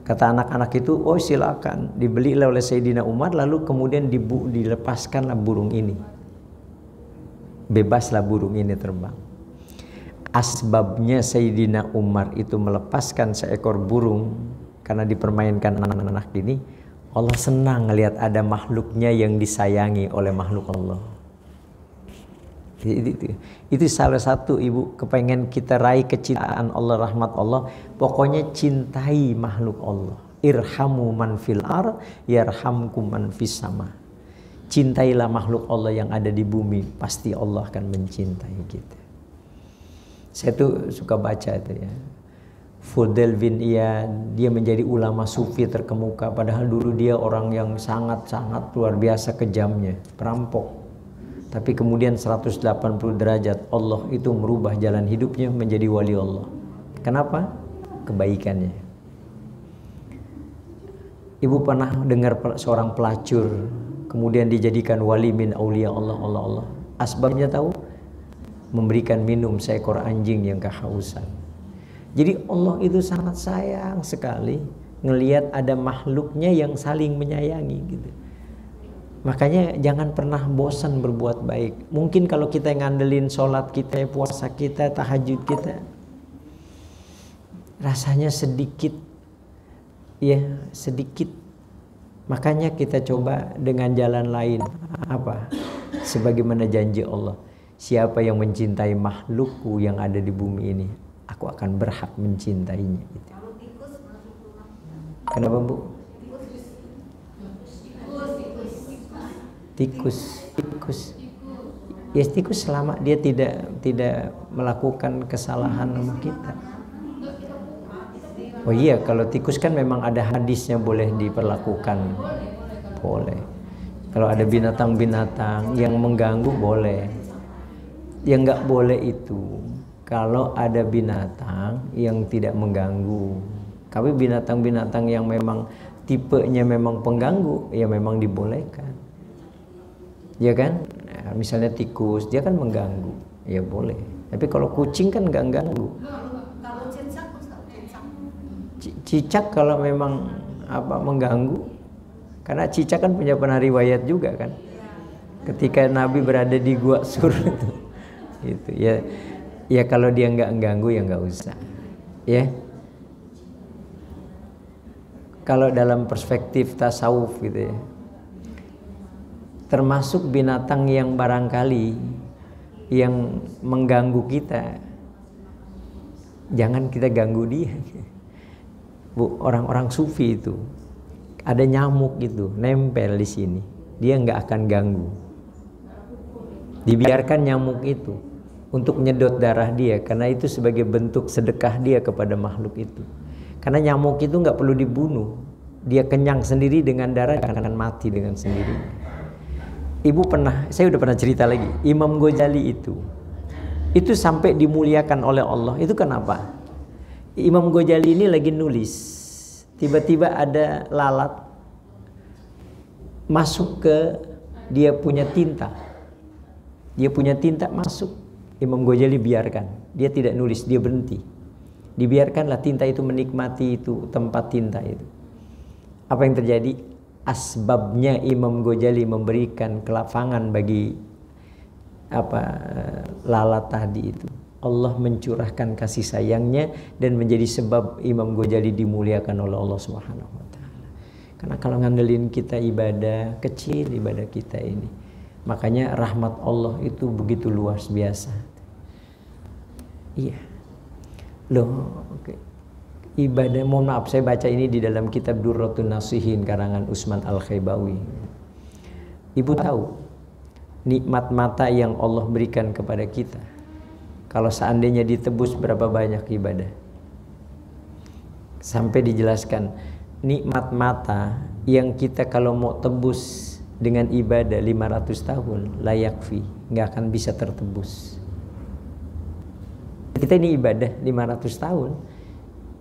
Kata anak-anak itu, oh silakan. Dibelilah oleh Sayyidina Umar, lalu kemudian dilepaskanlah burung ini. bebaslah burung ini terbang. Asbabnya Sayyidina Umar itu melepaskan seekor burung karena dipermainkan anak-anak ini, Allah senang ngelihat ada makhluknya yang disayangi oleh makhluk Allah. Itu salah satu ibu kepengen kita raih kecintaan Allah, rahmat Allah. Pokoknya cintai makhluk Allah. Irhamu man fil ar yarhamkum man fis sama. Cintailah makhluk Allah yang ada di bumi, pasti Allah akan mencintai kita. Saya tuh suka baca itu ya. Fudail bin Iyad, dia menjadi ulama sufi terkemuka, padahal dulu dia orang yang sangat-sangat luar biasa kejamnya, perampok. Tapi kemudian 180 derajat Allah itu merubah jalan hidupnya menjadi wali Allah. Kenapa? Kebaikannya. Ibu pernah dengar seorang pelacur kemudian dijadikan wali min aulia Allah. Asbabnya tahu? Memberikan minum seekor anjing yang kehausan. Jadi Allah itu sangat sayang sekali ngelihat ada makhluknya yang saling menyayangi gitu. Makanya jangan pernah bosan berbuat baik. Mungkin kalau kita ngandelin sholat kita, puasa kita, tahajud kita, rasanya sedikit, ya sedikit. Makanya kita coba dengan jalan lain. Apa? Sebagaimana janji Allah, siapa yang mencintai makhlukku yang ada di bumi ini, aku akan berhak mencintainya. Gitu. Kenapa Bu? Tikus. Ya tikus selama dia tidak melakukan kesalahan sama kita. Oh iya, kalau tikus kan memang ada hadisnya boleh diperlakukan. Boleh. Kalau ada binatang-binatang yang mengganggu boleh. Yang nggak boleh itu kalau ada binatang yang tidak mengganggu. Tapi binatang-binatang yang memang tipenya memang pengganggu, ya memang dibolehkan. Ya kan? Nah, misalnya tikus, dia kan mengganggu, ya boleh. Tapi kalau kucing kan nggak ganggu. Cicak kalau memang mengganggu, karena cicak kan punya pernah riwayat juga kan. Ketika Nabi berada di gua Sur itu, ya kalau dia nggak ganggu ya nggak usah, ya. Kalau dalam perspektif tasawuf gitu ya, termasuk binatang yang barangkali yang mengganggu kita, jangan kita ganggu dia. Bu, orang-orang sufi itu ada nyamuk gitu nempel di sini, dia nggak akan ganggu. Dibiarkan nyamuk itu untuk nyedot darah dia, karena itu sebagai bentuk sedekah dia kepada makhluk itu. Karena nyamuk itu nggak perlu dibunuh, dia kenyang sendiri dengan darah, akan mati dengan sendirinya. Saya udah pernah cerita lagi, Imam Ghazali itu sampai dimuliakan oleh Allah. Itu kenapa? Imam Ghazali ini lagi nulis, tiba-tiba ada lalat masuk ke dia punya tinta. Dia punya tinta masuk, Imam Ghazali biarkan. Dia tidak nulis, dia berhenti. Dibiarkanlah tinta itu menikmati itu tempat tinta itu. Apa yang terjadi? Asbabnya Imam Ghazali memberikan kelapangan bagi lalat tadi itu. Allah mencurahkan kasih sayangnya dan menjadi sebab Imam Ghazali dimuliakan oleh Allah Subhanahu wa taala. Karena kalau ngandelin kita ibadah kecil, ibadah kita ini, makanya rahmat Allah itu begitu luas biasa. Iya. Loh, okay. Ibadah, mohon maaf saya baca ini di dalam kitab Durratun Nasihin karangan Utsman Al-Khaybawi. Ibu tahu nikmat mata yang Allah berikan kepada kita, kalau seandainya ditebus berapa banyak ibadah? Sampai dijelaskan nikmat mata yang kita kalau mau tebus dengan ibadah 500 tahun layak fi, nggak akan bisa tertebus. Kita ini ibadah 500 tahun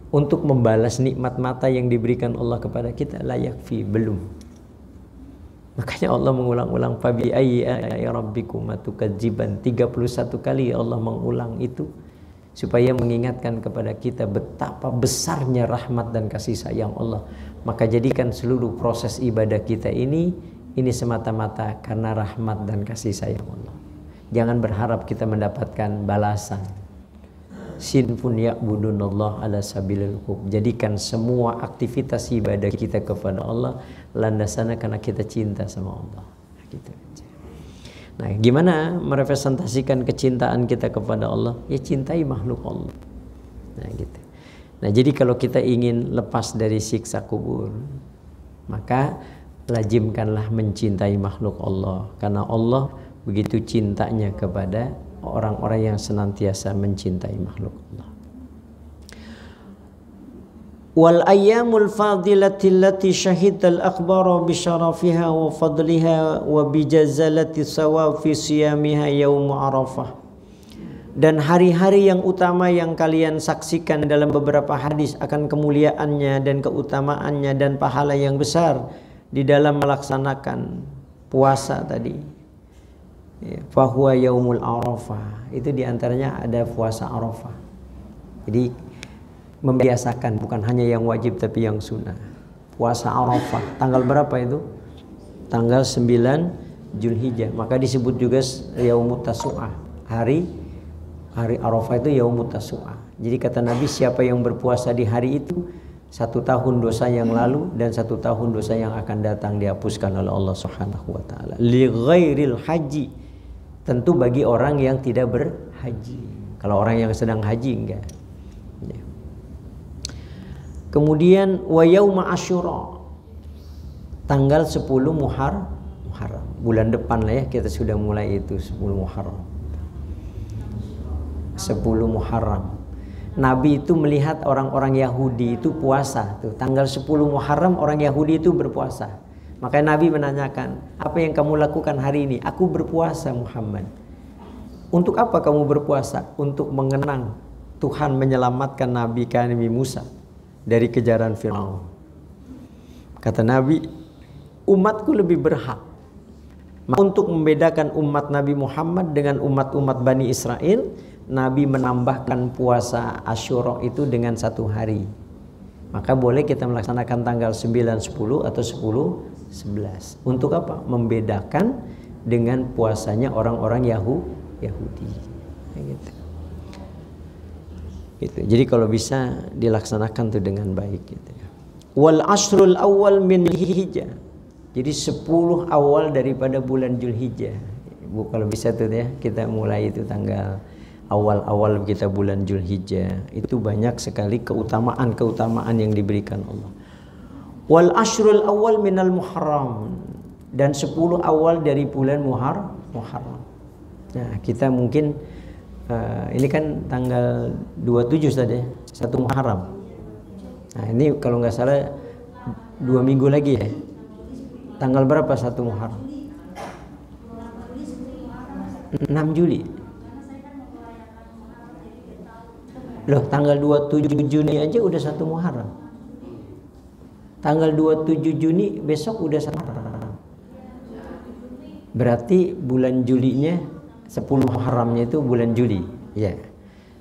untuk membalas nikmat mata yang diberikan Allah kepada kita, layak fi, belum. Makanya Allah mengulang-ulang fabi ayyi rabbikuma tukadziban, 31 kali Allah mengulang itu supaya mengingatkan kepada kita betapa besarnya rahmat dan kasih sayang Allah. Maka jadikan seluruh proses ibadah kita ini semata-mata karena rahmat dan kasih sayang Allah. Jangan berharap kita mendapatkan balasan. Sinfun ya'budunallah ala sabilil hub. Jadikan semua aktivitas ibadah kita kepada Allah landasannya karena kita cinta sama Allah. Gitu. Nah, gimana merepresentasikan kecintaan kita kepada Allah? Ya cintai makhluk Allah. Nah, gitu. Nah, jadi kalau kita ingin lepas dari siksa kubur, maka lazimkanlah mencintai makhluk Allah, karena Allah begitu cintanya kepada orang-orang yang senantiasa mencintai makhluk Allah. Wal ayyamul fadilati allati syahidal akhbara bi syarafiha wa fadliha wa bi jazalati sawafi siyamiha yaum Arafah. Dan hari-hari yang utama yang kalian saksikan dalam beberapa hadis akan kemuliaannya dan keutamaannya dan pahala yang besar di dalam melaksanakan puasa tadi. Fahuwa yaumul Arafah, itu diantaranya ada puasa Arafah. Jadi membiasakan, bukan hanya yang wajib tapi yang sunnah. Puasa Arafah tanggal berapa itu? Tanggal 9 Zulhijjah. Maka disebut juga yaumut tasu'ah. Hari Arafah itu yaumut tasu'ah. Jadi kata Nabi, siapa yang berpuasa di hari itu 1 tahun dosa yang lalu dan 1 tahun dosa yang akan datang dihapuskan oleh Allah Subhanahu wa taala. Li ghairil haji. Tentu bagi orang yang tidak berhaji. Kalau orang yang sedang haji enggak. Ya. Kemudian wa yauma Asyura. Tanggal 10 Muharram. Bulan depan lah ya, kita sudah mulai itu 10 Muharram. 10 Muharram. Nabi itu melihat orang-orang Yahudi itu puasa tuh. Tanggal 10 Muharram orang Yahudi itu berpuasa. Makanya Nabi menanyakan, apa yang kamu lakukan hari ini? Aku berpuasa Muhammad. Untuk apa kamu berpuasa? Untuk mengenang Tuhan menyelamatkan Nabi Musa dari kejaran Firaun. Kata Nabi, umatku lebih berhak. Untuk membedakan umat Nabi Muhammad dengan umat-umat Bani Israel, Nabi menambahkan puasa Asyura itu dengan 1 hari. Maka boleh kita melaksanakan tanggal 9, 10 atau 10, 11. Untuk apa? Membedakan dengan puasanya orang-orang Yahudi. Gitu. Gitu. Jadi kalau bisa dilaksanakan tuh dengan baik. Gitu. Wal ashrul awal min Zulhijjah. Jadi 10 awal daripada bulan Zulhijjah. Kalau bisa tuh ya kita mulai itu tanggal awal-awal kita bulan Zulhijjah. Itu banyak sekali keutamaan yang diberikan Allah. Wal ashrul awal minal Muharram, dan 10 awal dari bulan Muharram. Nah, kita mungkin ini kan tanggal 27 tadi, 1 Muharram. Nah, ini kalau nggak salah 2 minggu lagi ya. Tanggal berapa 1 Muharram? 6 Juli. Loh, tanggal 27 Juni aja udah 1 Muharram. Tanggal 27 Juni besok udah 1 Muharram. Berarti bulan Julinya 10 Muharramnya itu bulan Juli. Ya.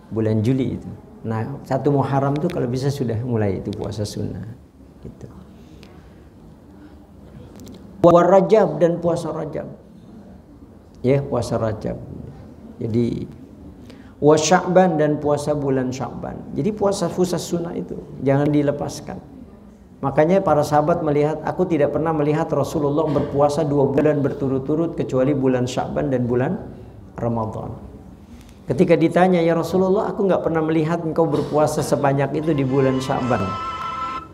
Bulan Juli itu. Nah, 1 Muharram itu kalau bisa sudah mulai itu puasa sunnah. Gitu. War Rajab dan puasa Rajab. Ya, puasa Rajab. Jadi wa Sya'ban dan puasa bulan Sya'ban. Jadi puasa sunnah itu jangan dilepaskan. Makanya para sahabat melihat, aku tidak pernah melihat Rasulullah berpuasa 2 bulan berturut-turut kecuali bulan Sya'ban dan bulan Ramadan. Ketika ditanya, ya Rasulullah, aku nggak pernah melihat engkau berpuasa sebanyak itu di bulan Sya'ban.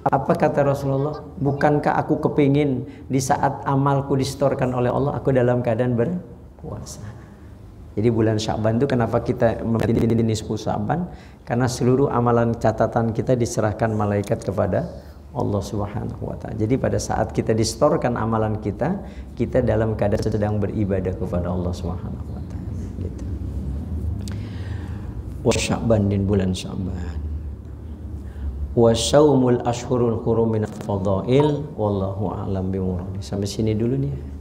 Apa kata Rasulullah? Bukankah aku kepingin di saat amalku disetorkan oleh Allah, aku dalam keadaan berpuasa. Jadi bulan Sya'ban itu kenapa kita memilih nisfu Sya'ban? Karena seluruh amalan catatan kita diserahkan malaikat kepada Allah Subhanahu wa ta'ala. Jadi pada saat kita disetorkan amalan kita, kita dalam keadaan sedang beribadah kepada Allah Subhanahu wa ta'ala. Gitu. Wa Sya'ban din bulan Sya'ban. Wa syaumul ashhurul hurum min fadail wallahu a'lam bimurad. Sampai sini dulu nih.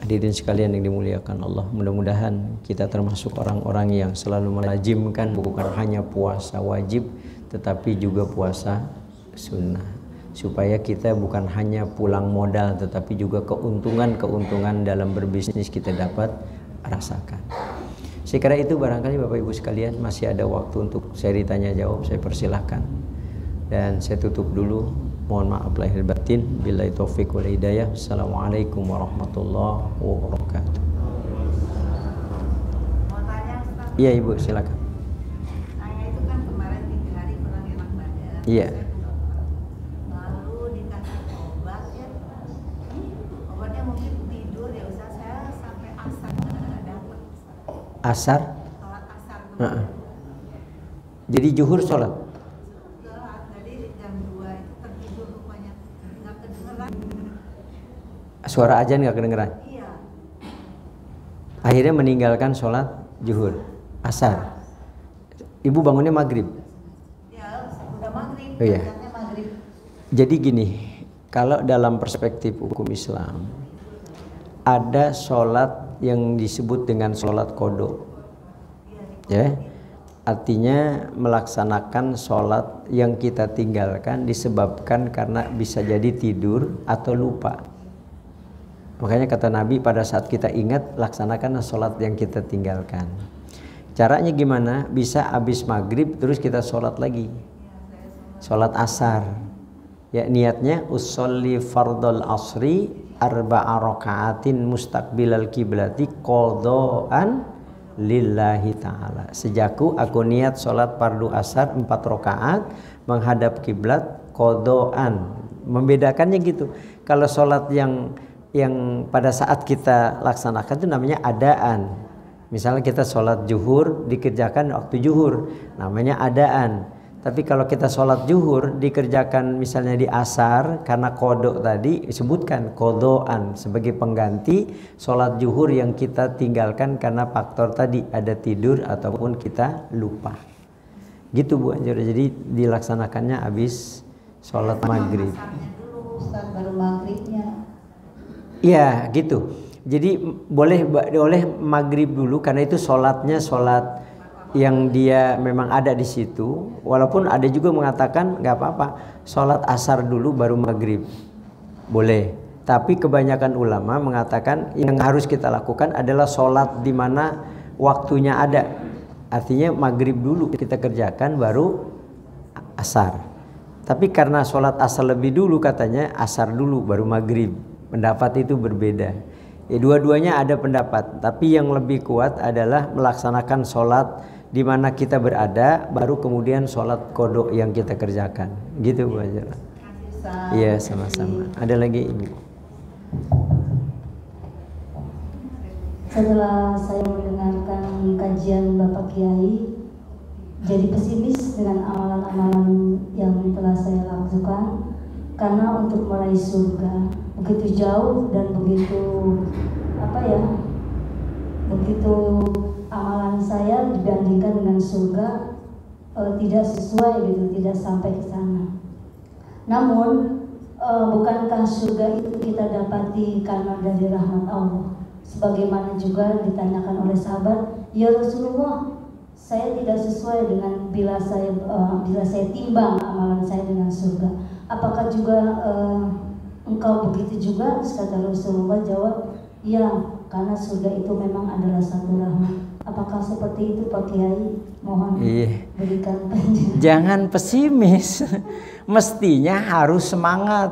Hadirin sekalian yang dimuliakan Allah, mudah-mudahan kita termasuk orang-orang yang selalu melazimkan bukan hanya puasa wajib tetapi juga puasa sunnah, supaya kita bukan hanya pulang modal tetapi juga keuntungan dalam berbisnis kita dapat rasakan. Sekira itu barangkali Bapak Ibu sekalian masih ada waktu untuk seri tanya jawab, saya persilahkan. Dan saya tutup dulu. Mohon maaf lahir batin. Billahi taufik wal hidayah. Assalamualaikum warahmatullahi wabarakatuh. Iya Ibu, silakan. Saya itu kan kemarin 3 hari kurang enak badan. Iya. Lalu dikasih obat ya. Obatnya mungkin tidur ya Ustaz, saya sampai asar nggak dapat. Asar? Sholat asar. Jadi zuhur sholat? Jadi jam 2 itu tertidur rupanya. Nggak kedengeran. Suara ajan nggak kedengeran? Iya. Akhirnya meninggalkan sholat zuhur, asar. Ibu bangunnya maghrib. Ya, udah maghrib. Oh, iya. Badannya maghrib. Jadi gini, kalau dalam perspektif hukum Islam, ada sholat yang disebut dengan sholat qadha. Ya, artinya melaksanakan sholat yang kita tinggalkan disebabkan karena bisa jadi tidur atau lupa. Makanya kata Nabi, pada saat kita ingat, laksanakan sholat yang kita tinggalkan. Caranya gimana? Bisa habis maghrib terus kita sholat lagi, sholat asar. Ya, niatnya usolli fardal asri arba'a raka'atin mustaqbilal kiblati qadhaan lillahi ta'ala. Sejaku aku niat sholat fardu asar 4 rakaat menghadap kiblat qadhaan. Membedakannya gitu. Kalau sholat yang pada saat kita laksanakan itu namanya adaan. Misalnya kita sholat zuhur dikerjakan waktu zuhur, namanya adaan. Tapi kalau kita sholat zuhur dikerjakan misalnya di asar, karena kodok tadi disebutkan kodoan sebagai pengganti sholat zuhur yang kita tinggalkan karena faktor tadi ada tidur ataupun kita lupa. Gitu Bu Anjur. Jadi dilaksanakannya habis sholat maghrib. Asarnya dulu Ustaz, baru maghribnya. Iya gitu. Jadi boleh maghrib dulu karena itu sholatnya sholat yang dia memang ada di situ. Walaupun ada juga mengatakan nggak apa-apa, sholat asar dulu baru maghrib, boleh. Tapi kebanyakan ulama mengatakan yang harus kita lakukan adalah sholat di mana waktunya ada. Artinya maghrib dulu kita kerjakan baru asar. Tapi karena sholat asar lebih dulu katanya asar dulu baru maghrib. Pendapat itu berbeda. Ya, dua-duanya ada pendapat. Tapi yang lebih kuat adalah melaksanakan sholat di mana kita berada, baru kemudian sholat kodok yang kita kerjakan. Gitu Bu Ajara. Iya sama-sama. Ada lagi Ibu? Setelah saya mendengarkan kajian Bapak Kiai, jadi pesimis dengan amalan-amalan yang telah saya lakukan. Karena untuk meraih surga begitu jauh dan begitu begitu amalan saya dibandingkan dengan surga tidak sesuai gitu, tidak sampai ke sana. Namun bukankah surga itu kita dapati karena dari rahmat Allah? Sebagaimana juga ditanyakan oleh sahabat, ya Rasulullah, saya tidak sesuai dengan bila saya timbang amalan saya dengan surga. Apakah juga engkau begitu juga? Kata Rasulullah jawab, ya, karena surga itu memang adalah satu rahmat. Apakah seperti itu Pak Kiai? Mohon berikan penjelasan. Jangan pesimis. Mestinya harus semangat.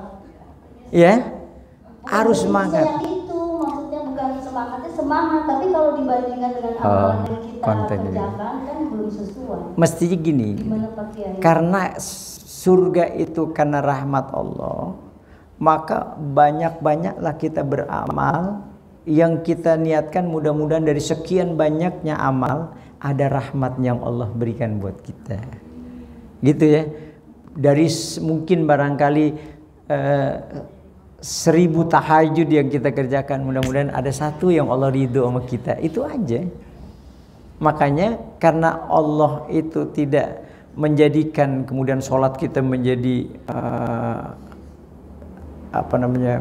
Ya? Harus semangat. Yang itu maksudnya bukan semangatnya semangat, tapi kalau dibandingkan dengan amalan yang kita kerjakan kan belum sesuai. Mestinya gini. Gimana Pak Kiai? Karena surga itu karena rahmat Allah, maka banyak-banyaklah kita beramal yang kita niatkan, mudah-mudahan dari sekian banyaknya amal ada rahmat yang Allah berikan buat kita. Gitu ya. Dari mungkin barangkali 1000 tahajud yang kita kerjakan, mudah-mudahan ada satu yang Allah ridho sama kita. Itu aja. Makanya karena Allah itu tidak menjadikan kemudian sholat kita menjadi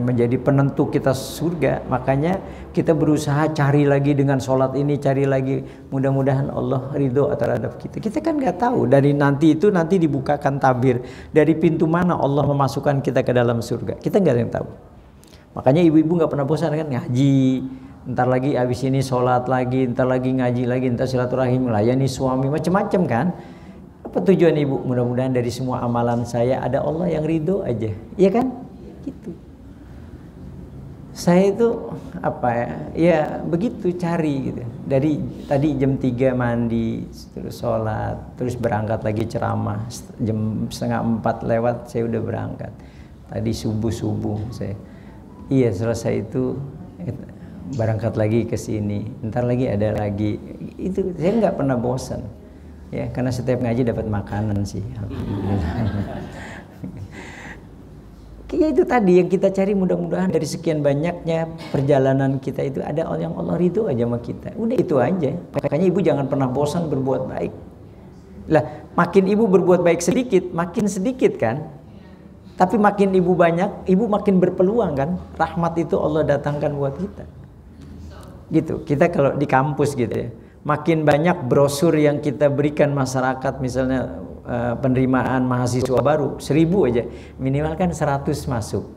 menjadi penentu kita surga, makanya kita berusaha cari lagi dengan sholat ini, cari lagi, mudah-mudahan Allah ridho terhadap kita. Kita kan nggak tahu dari nanti dibukakan tabir dari pintu mana Allah memasukkan kita ke dalam surga, kita nggak ada yang tahu. Makanya ibu-ibu nggak pernah bosan kan ngaji, ntar lagi abis ini sholat lagi, ntar lagi ngaji lagi, ntar silaturahim, layani suami, macam-macam kan. Apa tujuan ibu? Mudah-mudahan dari semua amalan saya ada Allah yang ridho aja, iya kan? Gitu. Saya itu apa ya? Ya begitu cari gitu. Dari tadi jam 3 mandi, terus sholat, terus berangkat lagi ceramah, jam 3:30 lewat saya udah berangkat. Tadi subuh saya. Iya selesai itu berangkat lagi ke sini. Ntar lagi ada lagi. Itu saya nggak pernah bosan. Ya karena setiap ngaji dapat makanan sih. Alhamdulillah. Ya itu tadi yang kita cari, mudah-mudahan dari sekian banyaknya perjalanan kita itu ada yang Allah ridho aja sama kita. Udah itu aja. Makanya ibu jangan pernah bosan berbuat baik. Lah makin ibu berbuat baik sedikit, makin sedikit kan. Tapi makin ibu banyak, ibu makin berpeluang kan. Rahmat itu Allah datangkan buat kita. Gitu. Kita kalau di kampus gitu ya, makin banyak brosur yang kita berikan masyarakat, misalnya penerimaan mahasiswa baru 1000 aja, minimal kan 100 masuk.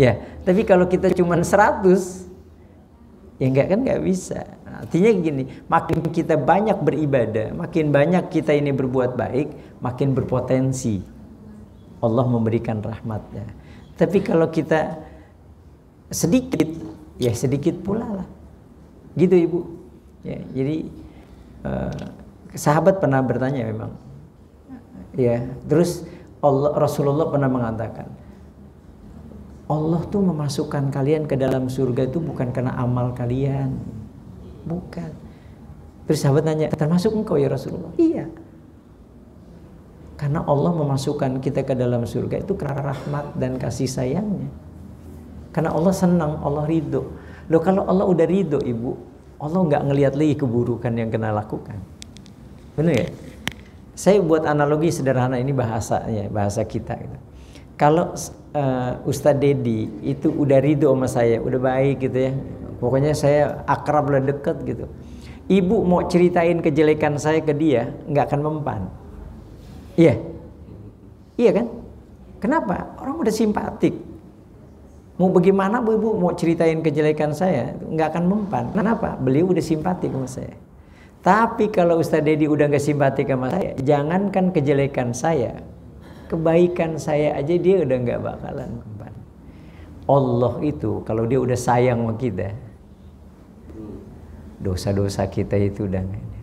Ya, tapi kalau kita cuma 100, ya nggak bisa. Artinya gini, makin kita banyak beribadah, makin banyak kita ini berbuat baik, makin berpotensi Allah memberikan rahmatnya. Tapi kalau kita sedikit, ya sedikit pula lah. Gitu ibu. Ya, jadi sahabat pernah bertanya memang. Ya, terus Rasulullah pernah mengatakan, Allah tuh memasukkan kalian ke dalam surga itu bukan karena amal kalian, bukan. Terus sahabat nanya, termasuk engkau ya Rasulullah? Iya. Karena Allah memasukkan kita ke dalam surga itu karena rahmat dan kasih sayangnya. Karena Allah senang, Allah ridho. Loh kalau Allah udah ridho ibu, Allah nggak ngelihat lagi keburukan yang kena lakukan. Benar ya? Saya buat analogi sederhana, ini bahasanya, bahasa kita gitu. Kalau Ustadz Dedi itu udah ridho sama saya, udah baik gitu ya, pokoknya saya akrab lah, deket gitu. Ibu mau ceritain kejelekan saya ke dia, nggak akan mempan. Iya, iya kan? Kenapa? Orang udah simpatik. Mau bagaimana bu ibu mau ceritain kejelekan saya, nggak akan mempan. Kenapa? Beliau udah simpatik sama saya. Tapi kalau Ustadz Dedi udah gak simpatik sama saya, jangankan kejelekan saya, kebaikan saya aja dia udah gak bakalan mempan. Allah itu kalau dia udah sayang sama kita, dosa-dosa kita itu udah gak ada.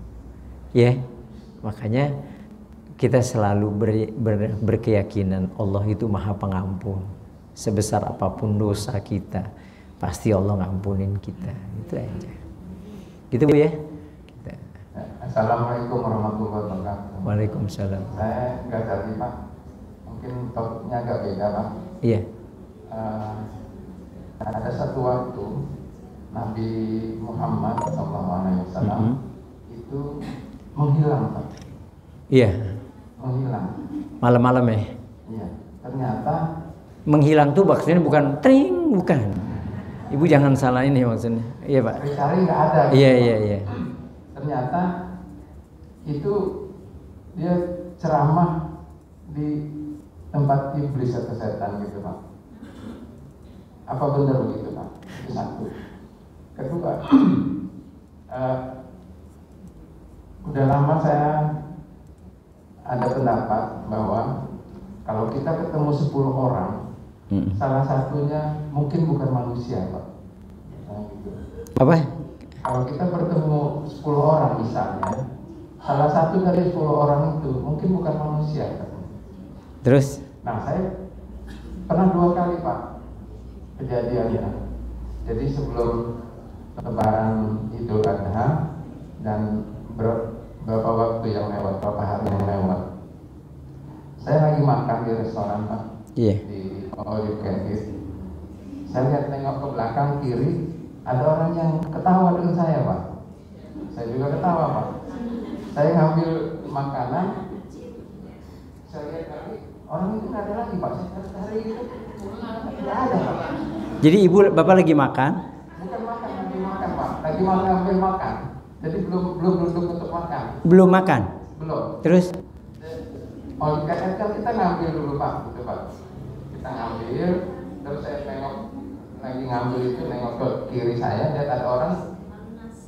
Ya, makanya kita selalu berkeyakinan Allah itu maha pengampun. Sebesar apapun dosa kita, pasti Allah ngampunin kita. Itu aja. Gitu bu ya. Assalamualaikum warahmatullahi wabarakatuh. Waalaikumsalam. Saya nggak jadi Pak, mungkin topiknya agak beda Pak. Iya. Ada satu waktu Nabi Muhammad SAW itu menghilang Pak. Iya. Menghilang. Malam-malam ya. Iya. Ternyata menghilang tuh maksudnya bukan tring, bukan. Ibu jangan salah ini maksudnya. Iya Pak. Dicari nggak ada. Iya. Ternyata itu dia ceramah di tempat iblis atau setan gitu Pak. Apa benar begitu Pak? Itu satu. Kedua, udah lama saya ada pendapat bahwa kalau kita ketemu 10 orang, salah satunya mungkin bukan manusia Pak. Nah, gitu. Apa? Kalau kita bertemu 10 orang misalnya, salah satu dari 10 orang itu mungkin bukan manusia. Terus? Nah saya pernah 2 kali Pak kejadiannya. Jadi sebelum Lebaran Idul Adha dan beberapa waktu yang lewat, beberapa hari yang lewat, saya lagi makan di restoran Pak. Iya. Di All You Can Eat. Saya lihat nengok ke belakang kiri, ada orang yang ketawa dengan saya Pak. Saya juga ketawa Pak. Saya ngambil makanan, saya lihat lagi, orang itu nggak ada lagi Pak. Saya cari itu, tidak ada Pak. Jadi ibu bapak lagi makan? Bukan makan, lagi makan Pak. Lagi ngambil makan. Jadi belum duduk untuk makan. Belum makan? Belum. Terus? Oh, kan kita ngambil dulu Pak, gitu Pak. Kita ngambil, terus saya tengok lagi ngambil itu nengok ke kiri saya, lihat ada orang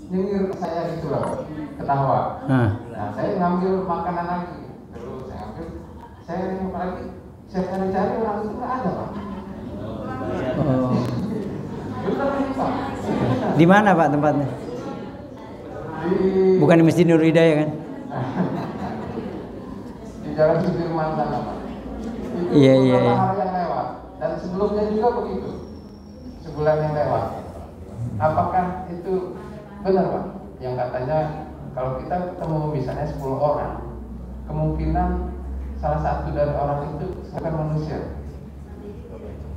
nyengir ke saya gitu loh, ketawa. Nah saya ngambil makanan lagi, terus saya ngambil, saya nengok lagi, saya cari-cari orang itu nggak ada Pak. Oh. Betul ini Pak. Di mana Pak tempatnya? Bukan di Masjid Nur Hidayah kan? Di Jalan Sudirman sana Pak. Itu Iya. beberapa hari yang lewat, dan sebelumnya juga begitu, sebulan yang lewat. Apakah itu benar Pak? Yang katanya kalau kita ketemu misalnya 10 orang, kemungkinan salah satu dari orang itu bukan manusia.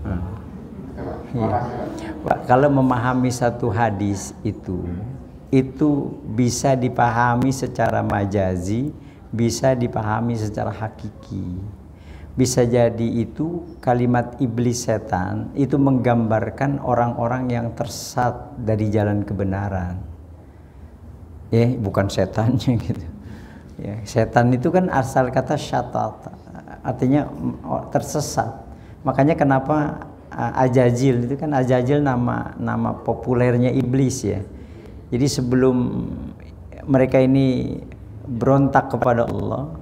Oke, Pak. Terima kasih Pak. Pak, kalau memahami satu hadis itu bisa dipahami secara majazi, bisa dipahami secara hakiki. Bisa jadi itu kalimat iblis setan itu menggambarkan orang-orang yang tersesat dari jalan kebenaran. Bukan setannya gitu. Ya, setan itu kan asal kata syatat, artinya tersesat. Makanya kenapa Ajajil itu kan, Ajajil nama populernya iblis ya. Jadi sebelum mereka ini berontak kepada Allah,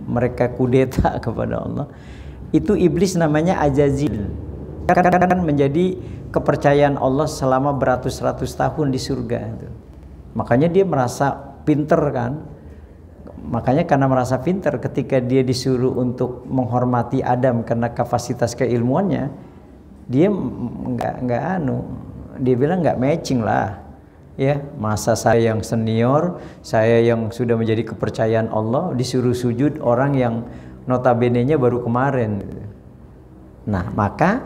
mereka kudeta kepada Allah, itu iblis namanya Ajajil. Kan menjadi kepercayaan Allah selama beratus-ratus tahun di surga itu. Makanya dia merasa pinter kan. Makanya karena merasa pinter, ketika dia disuruh untuk menghormati Adam karena kapasitas keilmuannya, dia dia bilang nggak matching lah. Ya, masa saya yang senior, saya yang sudah menjadi kepercayaan Allah, disuruh sujud orang yang notabene-nya baru kemarin. Nah, maka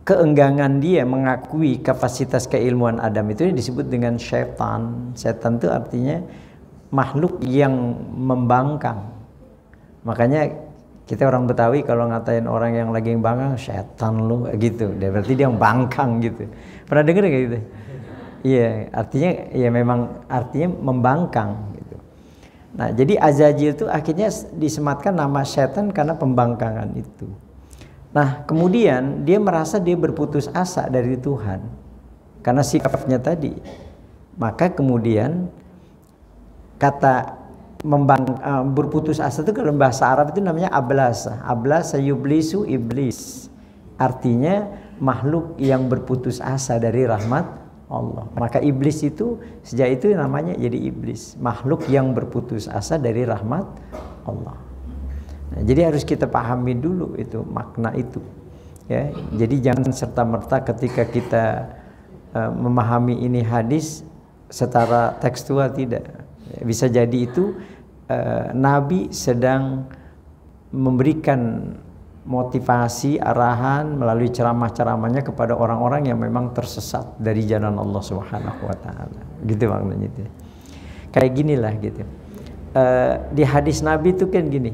keenggangan dia mengakui kapasitas keilmuan Adam itu disebut dengan setan. Setan itu artinya makhluk yang membangkang. Makanya kita orang Betawi kalau ngatain orang yang lagi bangkang, setan lu gitu. Berarti dia membangkang gitu. Pernah dengar nggak gitu? Iya, artinya ya memang artinya membangkang gitu. Nah, jadi Ajajil itu akhirnya disematkan nama setan karena pembangkangan itu. Nah, kemudian dia merasa dia berputus asa dari Tuhan karena sikapnya tadi. Maka kemudian kata berputus asa itu kalau bahasa Arab itu namanya ablasa. Ablasa yublisu iblis. Artinya makhluk yang berputus asa dari rahmat Allah. Maka iblis itu sejak itu namanya jadi iblis, makhluk yang berputus asa dari rahmat Allah. Nah, jadi harus kita pahami dulu itu makna itu. Ya, jadi jangan serta-merta ketika kita memahami ini hadis secara tekstual, tidak. Bisa jadi itu Nabi sedang memberikan motivasi, arahan melalui ceramah-ceramahnya kepada orang-orang yang memang tersesat dari jalan Allah Subhanahu wa taala. Gitu maknanya itu. Kayak ginilah gitu. Di hadis Nabi itu kan gini.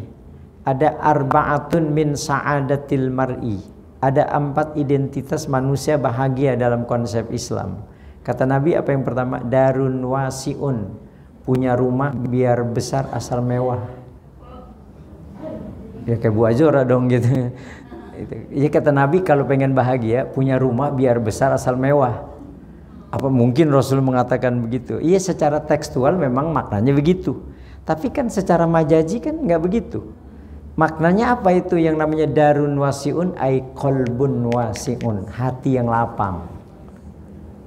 Ada arba'atun min sa'adatil mar'i. Ada 4 identitas manusia bahagia dalam konsep Islam. Kata Nabi apa yang pertama? Darun wasi'un. Punya rumah biar besar asal mewah. Ya kayak Bu Azura dong gitu. Ya kata Nabi kalau pengen bahagia punya rumah biar besar asal mewah. Apa mungkin Rasul mengatakan begitu? Iya, secara tekstual memang maknanya begitu. Tapi kan secara majazi kan nggak begitu. Maknanya apa itu yang namanya darun wasiun? Ay qalbun wasiun, hati yang lapang.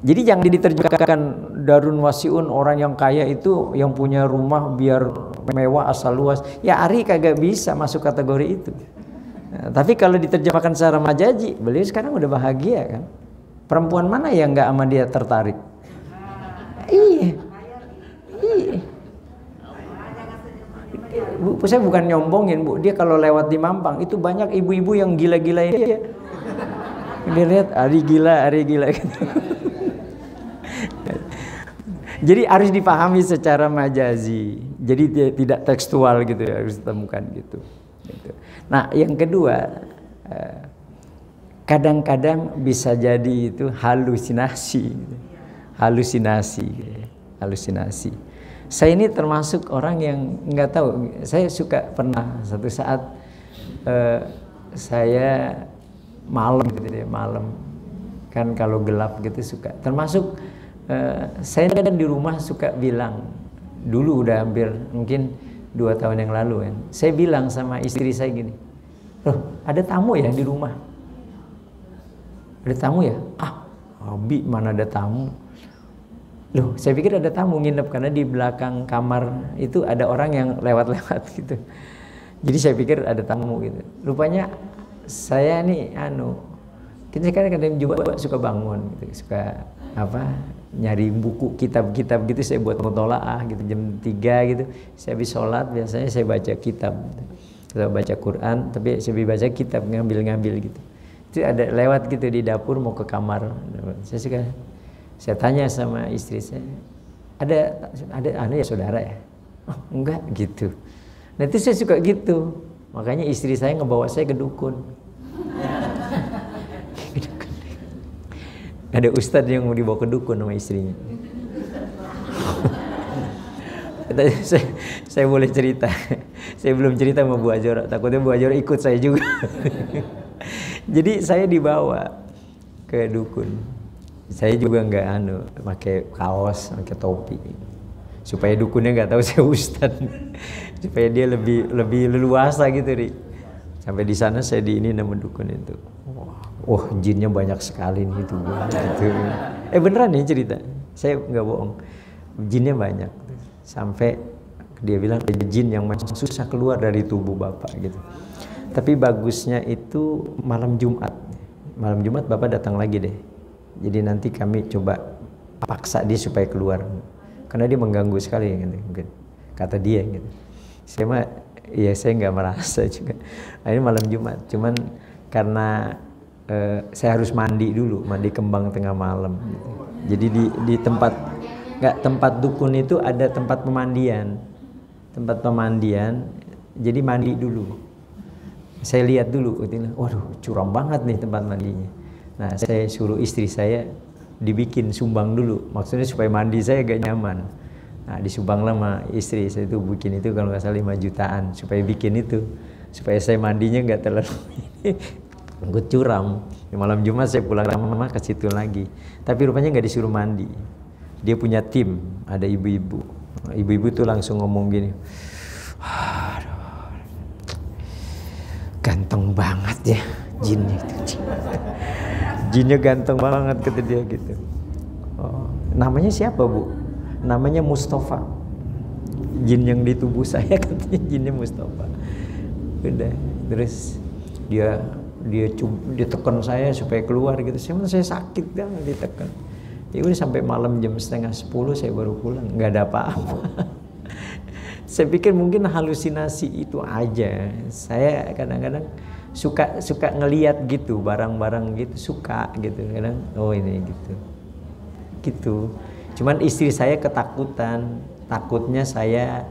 Jadi jangan diterjemahkan darun wasiun, orang yang kaya itu yang punya rumah biar mewah asal luas. Ya Ari kagak bisa masuk kategori itu. Nah, tapi kalau diterjemahkan secara majazi, beliau sekarang udah bahagia kan. Perempuan mana yang nggak sama dia tertarik? Iya. Bu, saya bukan nyombongin Bu. Dia kalau lewat di Mampang itu banyak ibu-ibu yang gila-gila ini. Dia lihat Ari gila gitu. Jadi harus dipahami secara majazi. Jadi tidak tekstual gitu ya, harus ditemukan gitu. Nah, yang kedua, kadang-kadang bisa jadi itu halusinasi. Saya ini termasuk orang yang nggak tahu. Saya suka pernah satu saat saya malam gitu deh, malam Kan kalau gelap gitu suka. Termasuk saya kan di rumah suka bilang, dulu udah hampir mungkin 2 tahun yang lalu kan, saya bilang sama istri saya gini, loh ada tamu ya di rumah? Ada tamu ya? Abi mana ada tamu? Loh saya pikir ada tamu nginep, karena di belakang kamar itu ada orang yang lewat-lewat gitu. Jadi saya pikir ada tamu gitu. Rupanya saya nih kita kadang-kadang juga suka bangun gitu, suka nyari buku kitab-kitab gitu, saya buat mutolaah gitu jam 3 gitu. Saya habis sholat biasanya saya baca kitab. Saya baca Quran, tapi saya baca kitab, ngambil-ngambil gitu. Itu ada lewat gitu di dapur mau ke kamar. Saya tanya sama istri saya, ada ya saudara ya? Oh, enggak gitu. Nah itu saya suka gitu. Makanya istri saya ngebawa saya ke dukun. Ada ustadz yang mau dibawa ke dukun sama istrinya. Saya boleh cerita. Saya belum cerita sama Bu Ajora, takutnya Bu Ajora ikut saya juga. Jadi saya dibawa ke dukun. Saya juga nggak pakai kaos, pakai topi, supaya dukunnya nggak tahu saya ustadz, supaya dia lebih leluasa gitu, Ri. Sampai di sana saya nama dukun itu. Wah, jinnya banyak sekali nih itu. Gitu. Beneran nih cerita, saya nggak bohong. Jinnya banyak. Sampai dia bilang ada jin yang susah keluar dari tubuh Bapak gitu. Tapi bagusnya itu malam Jumat. Malam Jumat Bapak datang lagi deh. Jadi nanti kami coba paksa dia supaya keluar. Karena dia mengganggu sekali gitu, mungkin. Kata dia gitu. Saya nggak merasa juga. Akhirnya malam Jumat. Cuman karena saya harus mandi dulu, mandi kembang tengah malam gitu. Jadi di tempat dukun itu ada tempat pemandian, jadi mandi dulu. Saya lihat dulu, waduh curam banget nih tempat mandinya. Nah saya suruh istri saya dibikin sumbang dulu, maksudnya supaya mandi saya agak nyaman. Nah disumbanglah sama istri saya itu bikin itu kalau nggak salah 5 jutaan supaya bikin itu, supaya saya mandinya nggak terlalu gue curam. Malam Jumat saya pulang sama ke situ lagi. Tapi rupanya nggak disuruh mandi. Dia punya tim, ada ibu-ibu. Ibu-ibu tuh langsung ngomong gini, ganteng banget ya jinnya itu. Jinnya ganteng banget kata dia gitu. Namanya siapa Bu? Namanya Mustafa. Jin yang di tubuh saya katanya jinnya Mustafa. Udah, terus dia tekan saya supaya keluar gitu. Saya sakit banget ditekan. Ya udah sampai malam jam 9:30 saya baru pulang, nggak ada apa-apa. Saya pikir mungkin halusinasi itu aja. Saya kadang-kadang suka ngelihat gitu barang-barang gitu, suka gitu kadang. Oh ini gitu. Cuman istri saya ketakutan, takutnya saya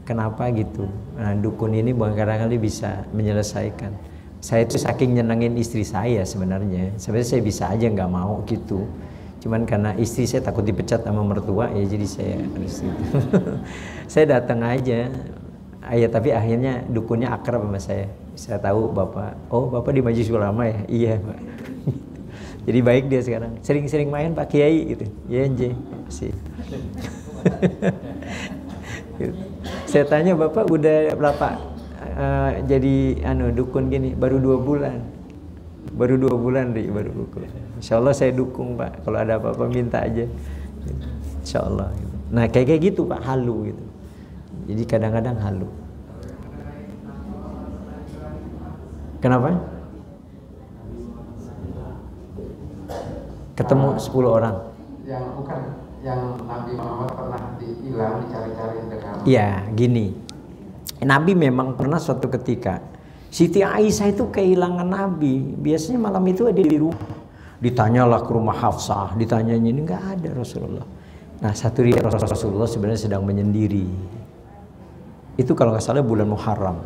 kenapa gitu. Nah dukun ini barangkali bisa menyelesaikan. Saya tuh saking nyenengin istri saya sebenarnya saya bisa aja nggak mau gitu. Cuman karena istri saya takut dipecat sama mertua ya jadi saya harus gitu. Saya datang aja. Tapi akhirnya dukunnya akrab sama saya. Saya tahu Bapak di Majelis Ulama ya? Iya Pak. Jadi baik dia sekarang. Sering-sering main Pak Kiai gitu. Iya Nje. Sih. Saya tanya Bapak udah berapa jadi dukun gini? Baru 2 bulan. Baru 2 bulan baru dukun. Insya Allah saya dukung Pak. Kalau ada apa-apa minta aja. Insya Allah. Nah kayak gitu Pak, halu gitu. Jadi kadang-kadang halu. Kenapa? Ketemu 10 orang. Yang Nabi Muhammad pernah hilang dicari-cari dengan. Iya, gini. Nabi memang pernah suatu ketika Siti Aisyah itu kehilangan Nabi. Biasanya malam itu ada di rumah. Ditanyalah ke rumah Hafsah, ditanyanya ini nggak ada Rasulullah. Nah satu riwayat Rasulullah sebenarnya sedang menyendiri. Itu kalau nggak salah bulan Muharram.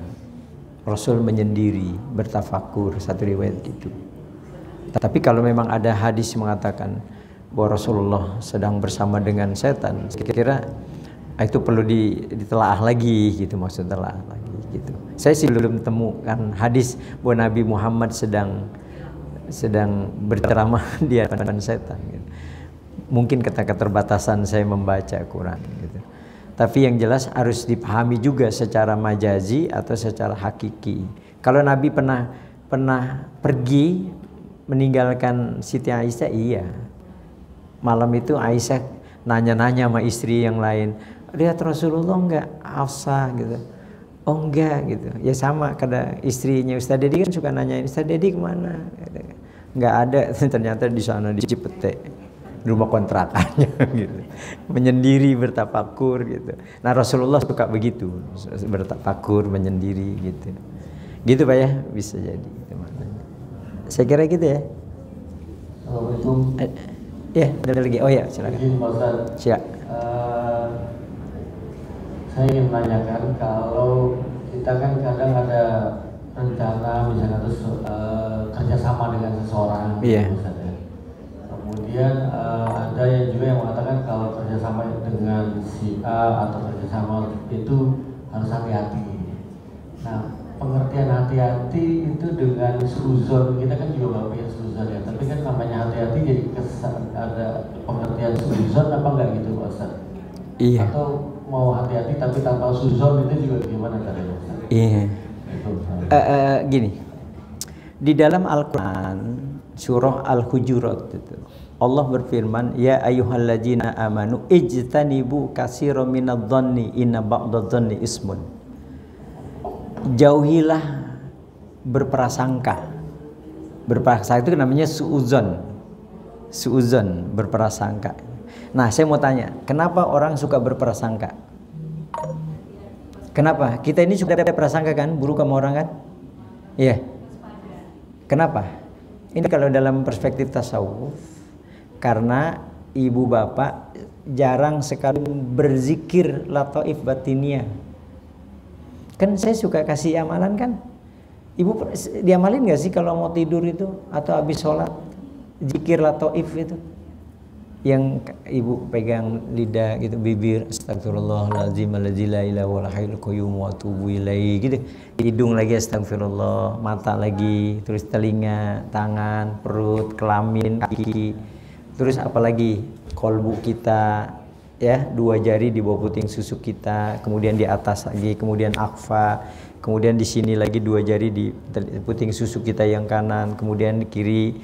Rasul menyendiri, bertafakur, satu riwayat gitu. Tapi kalau memang ada hadis mengatakan bahwa Rasulullah sedang bersama dengan setan, kira-kira itu perlu ditelaah lagi gitu, maksud telaah lagi gitu. Saya sih belum temukan hadis bahwa Nabi Muhammad sedang sedang berceramah di hadapan setan gitu. Mungkin kata keterbatasan saya membaca Quran gitu. Tapi yang jelas harus dipahami juga secara majazi atau secara hakiki. Kalau Nabi pernah pergi meninggalkan Siti Aisyah, iya. Malam itu Aisyah nanya-nanya sama istri yang lain, lihat Rasulullah enggak? Hafsah gitu. Oh enggak gitu. Ya sama, kada istrinya Ustaz Dedi kan suka nanyain, Ustaz Dedi kemana? Enggak ada, ternyata di sana di Cipete, di rumah kontrakannya gitu. Menyendiri bertafakur gitu. Nah Rasulullah suka begitu, bertafakur, menyendiri gitu. Gitu Pak ya, bisa jadi gitu maknanya. Saya kira gitu ya. Assalamualaikum. Ya, ada lagi. Oh ya, silakan. Izin Pak Ustaz. Siap. Saya ingin menanyakan, kalau kita kan kadang ada rencana misalnya terus kerjasama dengan seseorang, Iya. Ustaz, ya. Kemudian ada yang juga yang mengatakan kalau kerjasama dengan si A atau kerjasama itu harus hati-hati. Nah, pengertian hati-hati itu dengan suzon, kita kan juga nggak punya suzon ya, tapi kan namanya hati-hati jadi kesan ada pengertian suzon apa enggak gitu Pak Ustaz? Iya. Atau mau hati-hati tapi tanpa suzon itu juga gimana caranya Ustaz? Iya. Itu, Gini, di dalam Al-Quran surah Al-Hujurat itu Allah berfirman, ya ayyuhalladzina amanu ijtanibu katsiran minadh-dhanni inna ba'dadh-dhanni ismun. Jauhilah berprasangka. Berprasangka itu namanya suuzon. Suuzon, berprasangka. Nah, saya mau tanya, kenapa orang suka berprasangka? Kenapa? Kita ini suka ada prasangka kan, buruk sama orang kan? Iya. Kenapa? Ini kalau dalam perspektif tasawuf, karena ibu bapak jarang sekali berzikir lataif batiniyah. Kan saya suka kasih amalan kan. Ibu diamalin gak sih kalau mau tidur itu atau habis sholat, zikir lataif itu yang ibu pegang lidah gitu, bibir astagfirullahaladzim alladzi la ilaha illa huwal qayyum wa atubu ilaihi gitu, hidung lagi astagfirullah, mata lagi, terus telinga, tangan, perut, kelamin, kaki, terus apalagi kolbu kita ya, 2 jari di bawah puting susuk kita, kemudian di atas lagi, kemudian akfa, kemudian di sini lagi 2 jari di puting susuk kita yang kanan, kemudian di kiri,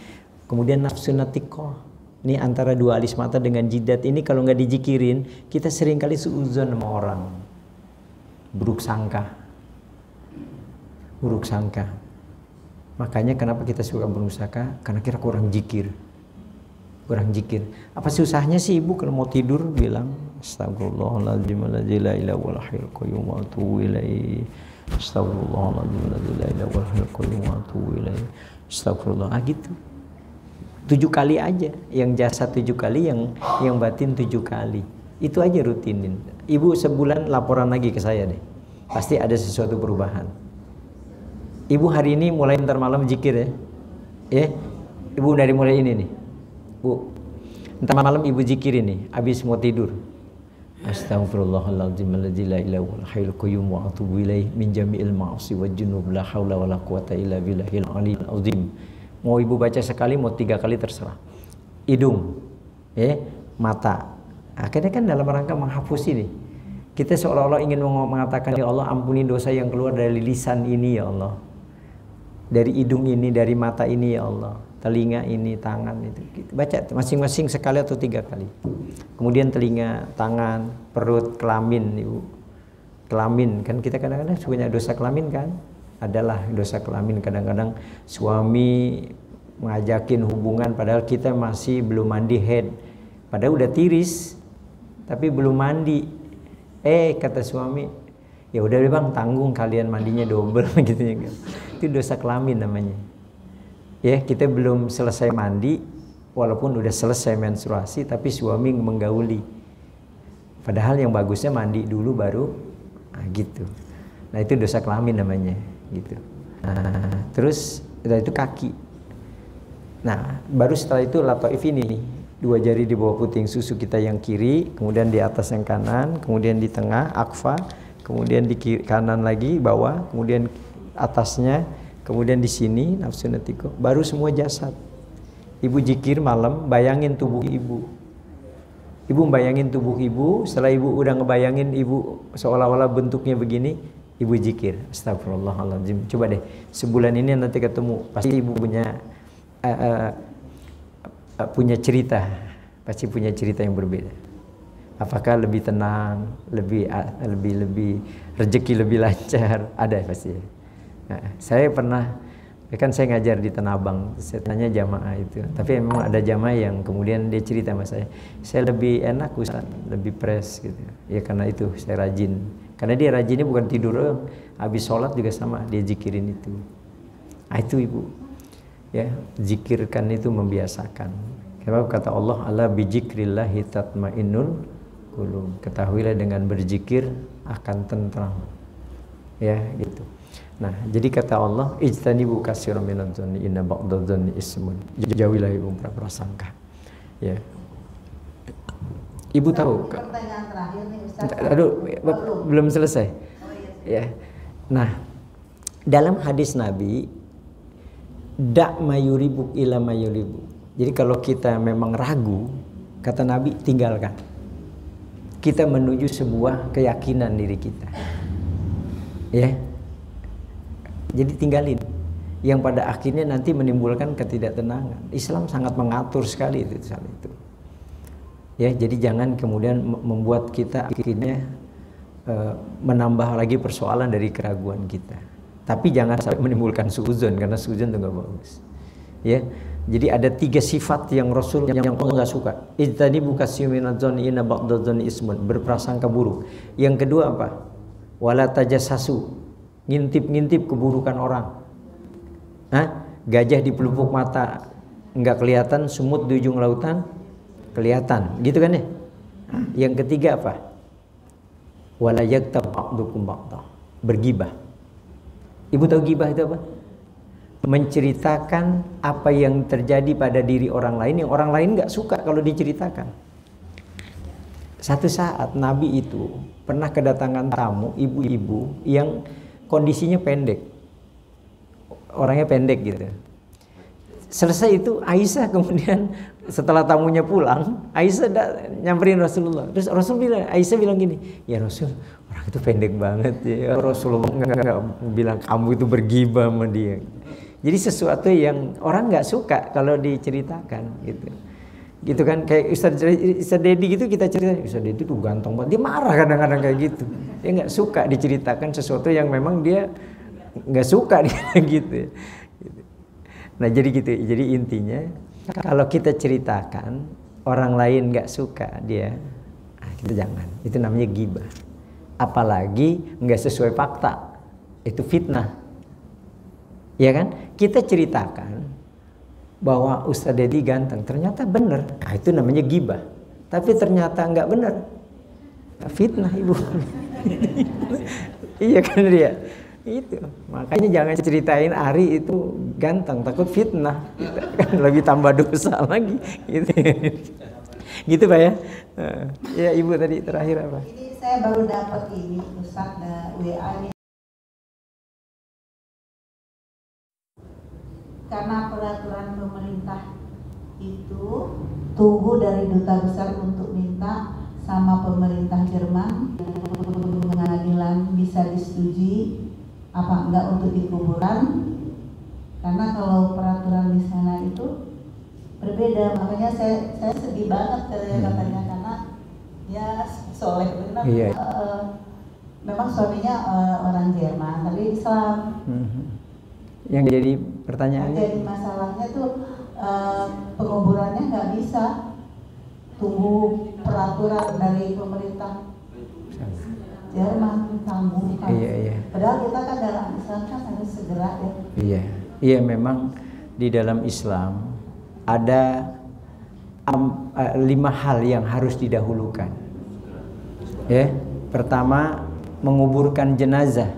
kemudian nafsu natiqah. Ini antara 2 alis mata dengan jidat ini kalau nggak dijikirin, kita seringkali suuzon sama orang, buruk sangka, buruk sangka. Makanya kenapa kita suka buruk sangka? Karena kita kurang jikir. Kurang jikir. Apa susahnya sih ibu kalau mau tidur bilang astagfirullahaladzim alladzi la ilaha illa huwal qayyum wa atubu ilaihi. Astagfirullahaladzim alladzi la ilaha illa huwal qayyum wa atubu ilaihi. Astagfirullah. Gitu. 7 kali aja. Yang jasad 7 kali, yang batin 7 kali. Itu aja rutinin. Ibu sebulan laporan lagi ke saya deh. Pasti ada sesuatu perubahan. Ibu hari ini mulai ntar malam zikir ya. Ya. Ibu dari mulai ini nih. Bu, entar malam ibu zikir ini, habis mau tidur. Astagfirullahaladzim alladzi la ilaha illa huwal qayyum wa atubu ilaihi min jami'il ma'asi wa junub la haula wala quwata illa billahil aliyil azim. Mau ibu baca sekali, mau 3 kali terserah. Hidung, mata. Akhirnya kan dalam rangka menghapus ini. Kita seolah-olah ingin mengatakan, ya Allah ampuni dosa yang keluar dari lisan ini ya Allah. Dari hidung ini, dari mata ini ya Allah. Telinga ini, tangan itu. Baca masing-masing sekali atau 3 kali. Kemudian telinga, tangan, perut, kelamin, ibu. Kelamin kan kita kadang-kadang punya dosa kelamin kan? Adalah dosa kelamin, kadang-kadang suami ngajakin hubungan padahal kita masih belum mandi head. Padahal udah tiris tapi belum mandi. Kata suami, ya udah deh bang, tanggung kalian mandinya double gitu ya. Itu dosa kelamin namanya. Ya, kita belum selesai mandi walaupun udah selesai menstruasi tapi suami menggauli. Padahal yang bagusnya mandi dulu baru gitu. Nah, itu dosa kelamin namanya gitu. Nah, terus setelah itu kaki. Nah, baru setelah itu lataif ini nih. 2 jari di bawah puting susu kita yang kiri, kemudian di atas yang kanan, kemudian di tengah akfa, kemudian di kiri, kanan lagi bawah, kemudian atasnya, kemudian di sini nafsu natiko, baru semua jasad. Ibu zikir malam, bayangin tubuh ibu. Ibu bayangin tubuh ibu, setelah ibu udah ngebayangin ibu seolah-olah bentuknya begini, ibu zikir. Astagfirullahaladzim. Coba deh, sebulan ini nanti ketemu, pasti ibu punya cerita, pasti punya cerita yang berbeda. Apakah lebih tenang, lebih rezeki lebih lancar? Ada pasti. Nah, saya pernah, kan saya ngajar di Tanah Abang, saya tanya jamaah itu. Tapi memang ada jamaah yang kemudian dia cerita sama saya lebih enak Ustaz, lebih fresh gitu. Ya karena itu saya rajin. Karena dia rajinnya bukan tidur, habis sholat juga sama, dia zikirin itu. Nah, itu ibu. Ya, zikirkan itu membiasakan. Sebab kata Allah, ala bizikrillahi tatmainnul qulub. Ketahuilah dengan berzikir akan tentram. Ya, gitu. Nah, jadi kata Allah, ijtanibu katsiran minadh-dhanni inna ba'dadh-dhanni ismun. Jauhilah ibu prasangka. Ya. Ibu tahu? Pertanyaan terakhir nih Ustaz. Aduh, belum selesai. Ya. Nah, dalam hadis Nabi, da' mayuribuk ila mayuribuk. Jadi kalau kita memang ragu, kata Nabi, tinggalkan. Kita menuju sebuah keyakinan diri kita. Ya. Jadi tinggalin yang pada akhirnya nanti menimbulkan ketidaktenangan. Islam sangat mengatur sekali itu soal itu. Ya, jadi jangan kemudian membuat kita akhirnya menambah lagi persoalan dari keraguan kita. Tapi jangan sampai menimbulkan suudzon, karena suudzon itu nggak bagus. Ya, jadi ada 3 sifat yang Rasul yang Allah nggak suka. Ijtanibu katsiran minadh-dhanni inna ba'dadh-dhanni ismun, berprasangka buruk. Yang kedua apa? Wala tajassasu, ngintip-ngintip keburukan orang. Gajah di pelupuk mata nggak kelihatan, semut di ujung lautan kelihatan, gitu kan ya? Yang ketiga apa? Wala yaktab ba'dukum ba'dha, bergibah. Ibu tahu gibah itu apa? Menceritakan apa yang terjadi pada diri orang lain yang orang lain nggak suka kalau diceritakan. Satu saat Nabi itu pernah kedatangan tamu ibu-ibu yang kondisinya pendek, orangnya pendek gitu. Selesai itu Aisyah kemudian setelah tamunya pulang, Aisyah nyamperin Rasulullah. Terus Aisyah bilang gini, ya Rasul, orang itu pendek banget ya. Rasulullah nggak bilang kamu itu bergibah sama dia. Jadi sesuatu yang orang nggak suka kalau diceritakan gitu. Gitu kan, kayak Ustaz Dedi gitu kita cerita, Ustaz Dedi tuh ganteng banget, dia marah kadang-kadang kayak gitu, dia nggak suka diceritakan sesuatu yang memang dia nggak suka gitu. Nah jadi gitu, jadi intinya kalau kita ceritakan orang lain nggak suka dia, kita jangan, itu namanya ghibah. Apalagi nggak sesuai fakta, itu fitnah, ya kan? Kita ceritakan bahwa Ustaz Dedi ganteng, ternyata benar, nah, itu namanya ghibah. Tapi ternyata nggak benar, fitnah ibu. Iya kan dia, itu makanya jangan ceritain Ari itu ganteng, takut fitnah, kan lebih tambah dosa lagi. Gitu Pak ya. Ya ibu tadi terakhir apa? Ini saya baru dapat ini Ustaz WA nih. Karena peraturan pemerintah itu tunggu dari duta besar untuk minta sama pemerintah Jerman pengadilan bisa disetujui apa enggak untuk di kuburan, karena kalau peraturan di sana itu berbeda. Makanya saya sedih banget katanya karena ya soleh benar. Iya. Memang suaminya orang Jerman tapi Islam. Yang jadi pertanyaannya, jadi masalahnya tuh penguburannya nggak bisa tunggu peraturan dari pemerintah Jerman tanggung kan. Iya. Padahal kita kan dalam Islam kan harus segera ya. Iya memang di dalam Islam ada 5 hal yang harus didahulukan. Ya, pertama menguburkan jenazah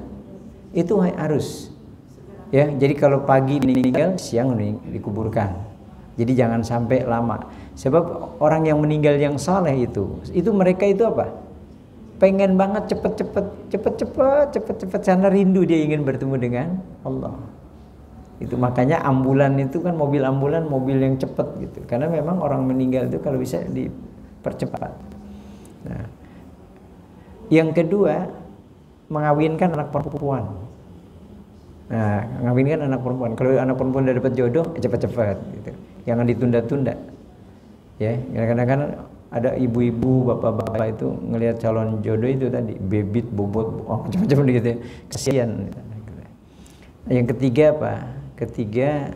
itu harus. Ya, jadi kalau pagi meninggal, siang dikuburkan. Jadi jangan sampai lama. Sebab orang yang meninggal yang saleh itu mereka itu apa? Pengen banget cepet-cepet karena rindu dia ingin bertemu dengan Allah. Itu makanya ambulan itu kan mobil ambulan mobil yang cepat gitu. Karena memang orang meninggal itu kalau bisa dipercepat. Nah, yang kedua mengawinkan anak perempuan. Nah, mengawinkan anak perempuan. Kalau anak perempuan udah dapat jodoh, cepat-cepat gitu. Jangan ditunda-tunda. Ya, kadang-kadang ada ibu-ibu, bapak-bapak itu ngelihat calon jodoh itu tadi bebit, bobot, macam-macam gitu ya. Kasihan. Yang ketiga apa? Ketiga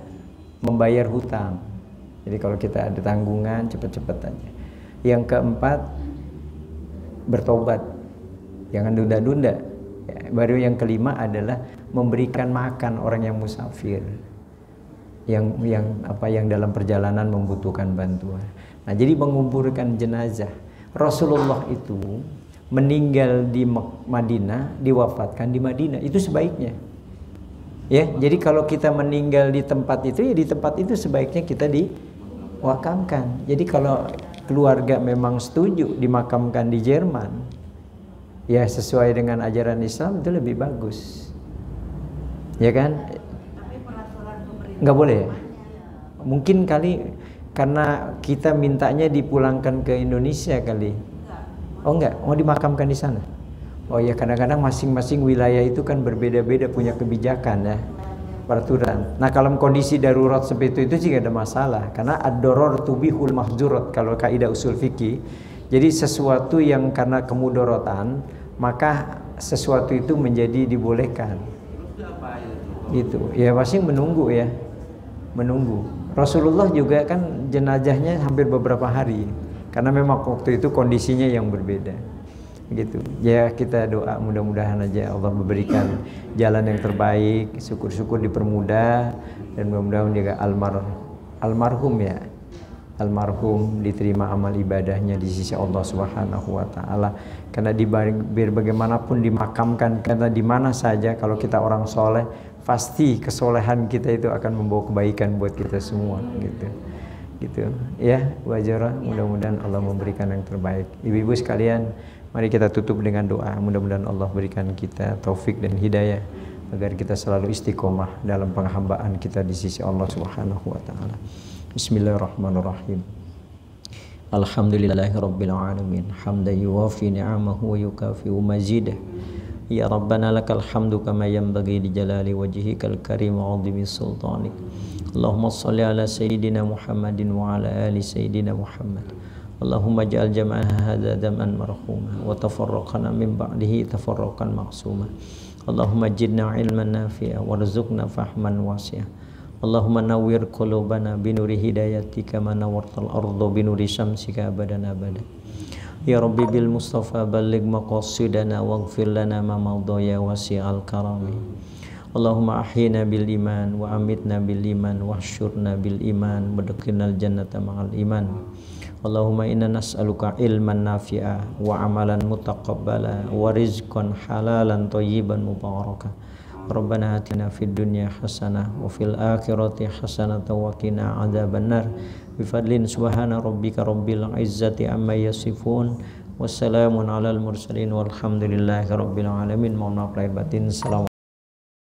membayar hutang. Jadi kalau kita ada tanggungan cepet-cepet aja. Yang keempat bertobat. Jangan dunda-dunda. Ya, baru yang kelima adalah memberikan makan orang yang musafir. Yang dalam perjalanan membutuhkan bantuan. Nah, jadi menguburkan jenazah. Rasulullah itu meninggal di Madinah, diwafatkan di Madinah. Itu sebaiknya. Ya, jadi kalau kita meninggal di tempat itu, ya di tempat itu sebaiknya kita diwakamkan. Jadi kalau keluarga memang setuju dimakamkan di Jerman, ya sesuai dengan ajaran Islam itu lebih bagus. Ya kan? Nggak boleh ya? Mungkin kali karena kita mintanya dipulangkan ke Indonesia kali. Oh enggak, mau dimakamkan di sana. Oh ya, kadang-kadang masing-masing wilayah itu kan berbeda-beda punya kebijakan ya, peraturan. Nah, kalau kondisi darurat seperti itu juga ada masalah karena ad-darar tubihul mahzurat kalau kaidah usul fikih. Jadi sesuatu yang karena kemudorotan, maka sesuatu itu menjadi dibolehkan. Gitu. Ya pasti menunggu ya. Menunggu. Rasulullah juga kan jenazahnya hampir beberapa hari karena memang waktu itu kondisinya yang berbeda gitu. Ya kita doa mudah-mudahan aja Allah memberikan jalan yang terbaik, syukur-syukur dipermudah dan mudah-mudahan juga almarhum ya, almarhum diterima amal ibadahnya di sisi Allah Subhanahu wa taala. Karena biar bagaimanapun dimakamkan karena di mana saja kalau kita orang soleh pasti kesolehan kita itu akan membawa kebaikan buat kita semua gitu ya wajara. Mudah-mudahan Allah memberikan yang terbaik. Ibu-ibu sekalian, mari kita tutup dengan doa. Mudah-mudahan Allah berikan kita taufik dan hidayah agar kita selalu istiqomah dalam penghambaan kita di sisi Allah Subhanahu wa taala. Bismillahirrahmanirrahim. Alhamdulillahirabbil alamin hamdan yuwafi ni'amahu wa yukafi'u mazidah. Ya Rabbana lakal hamdu kama yanbaghi li jalali wajhikal karim wa 'azimi sultanik. Allahumma shalli ala sayyidina Muhammadin wa ala ali sayyidina Muhammad. Allahumma ja'al jam'ana hadza dam'an marhuma wa tafarraqana min ba'dihi tafarraqan ma'suma. Allahumma jidna ilman nafi'a warzuqna fahman wasi'a. Allahumma nawwir qulubana binuri hidayatika ma nawwartal arda binuri syamsika abadan abada. Ya Rabbi bil Mustafa balligh maqasidana waghfir lana ma madaya wasi'al karami. Allahumma ahyina bil iman wa amitna bil iman wahsyurna bil iman wadkhilnal jannata ma'al iman. Allahumma inna nas'aluka ilman nafi'a wa amalan mutaqabbala wa rizqan halalan thayyiban mubarakah. Rabbana atina fid dunya hasanah wa fil akhirati hasanah wa qina adzabannar. Bifadlin subhana rabbika rabbil izzati amma yasifun. Wassalamun alal mursalin walhamdulillahi rabbil alamin. Mohon maaf lahir batin.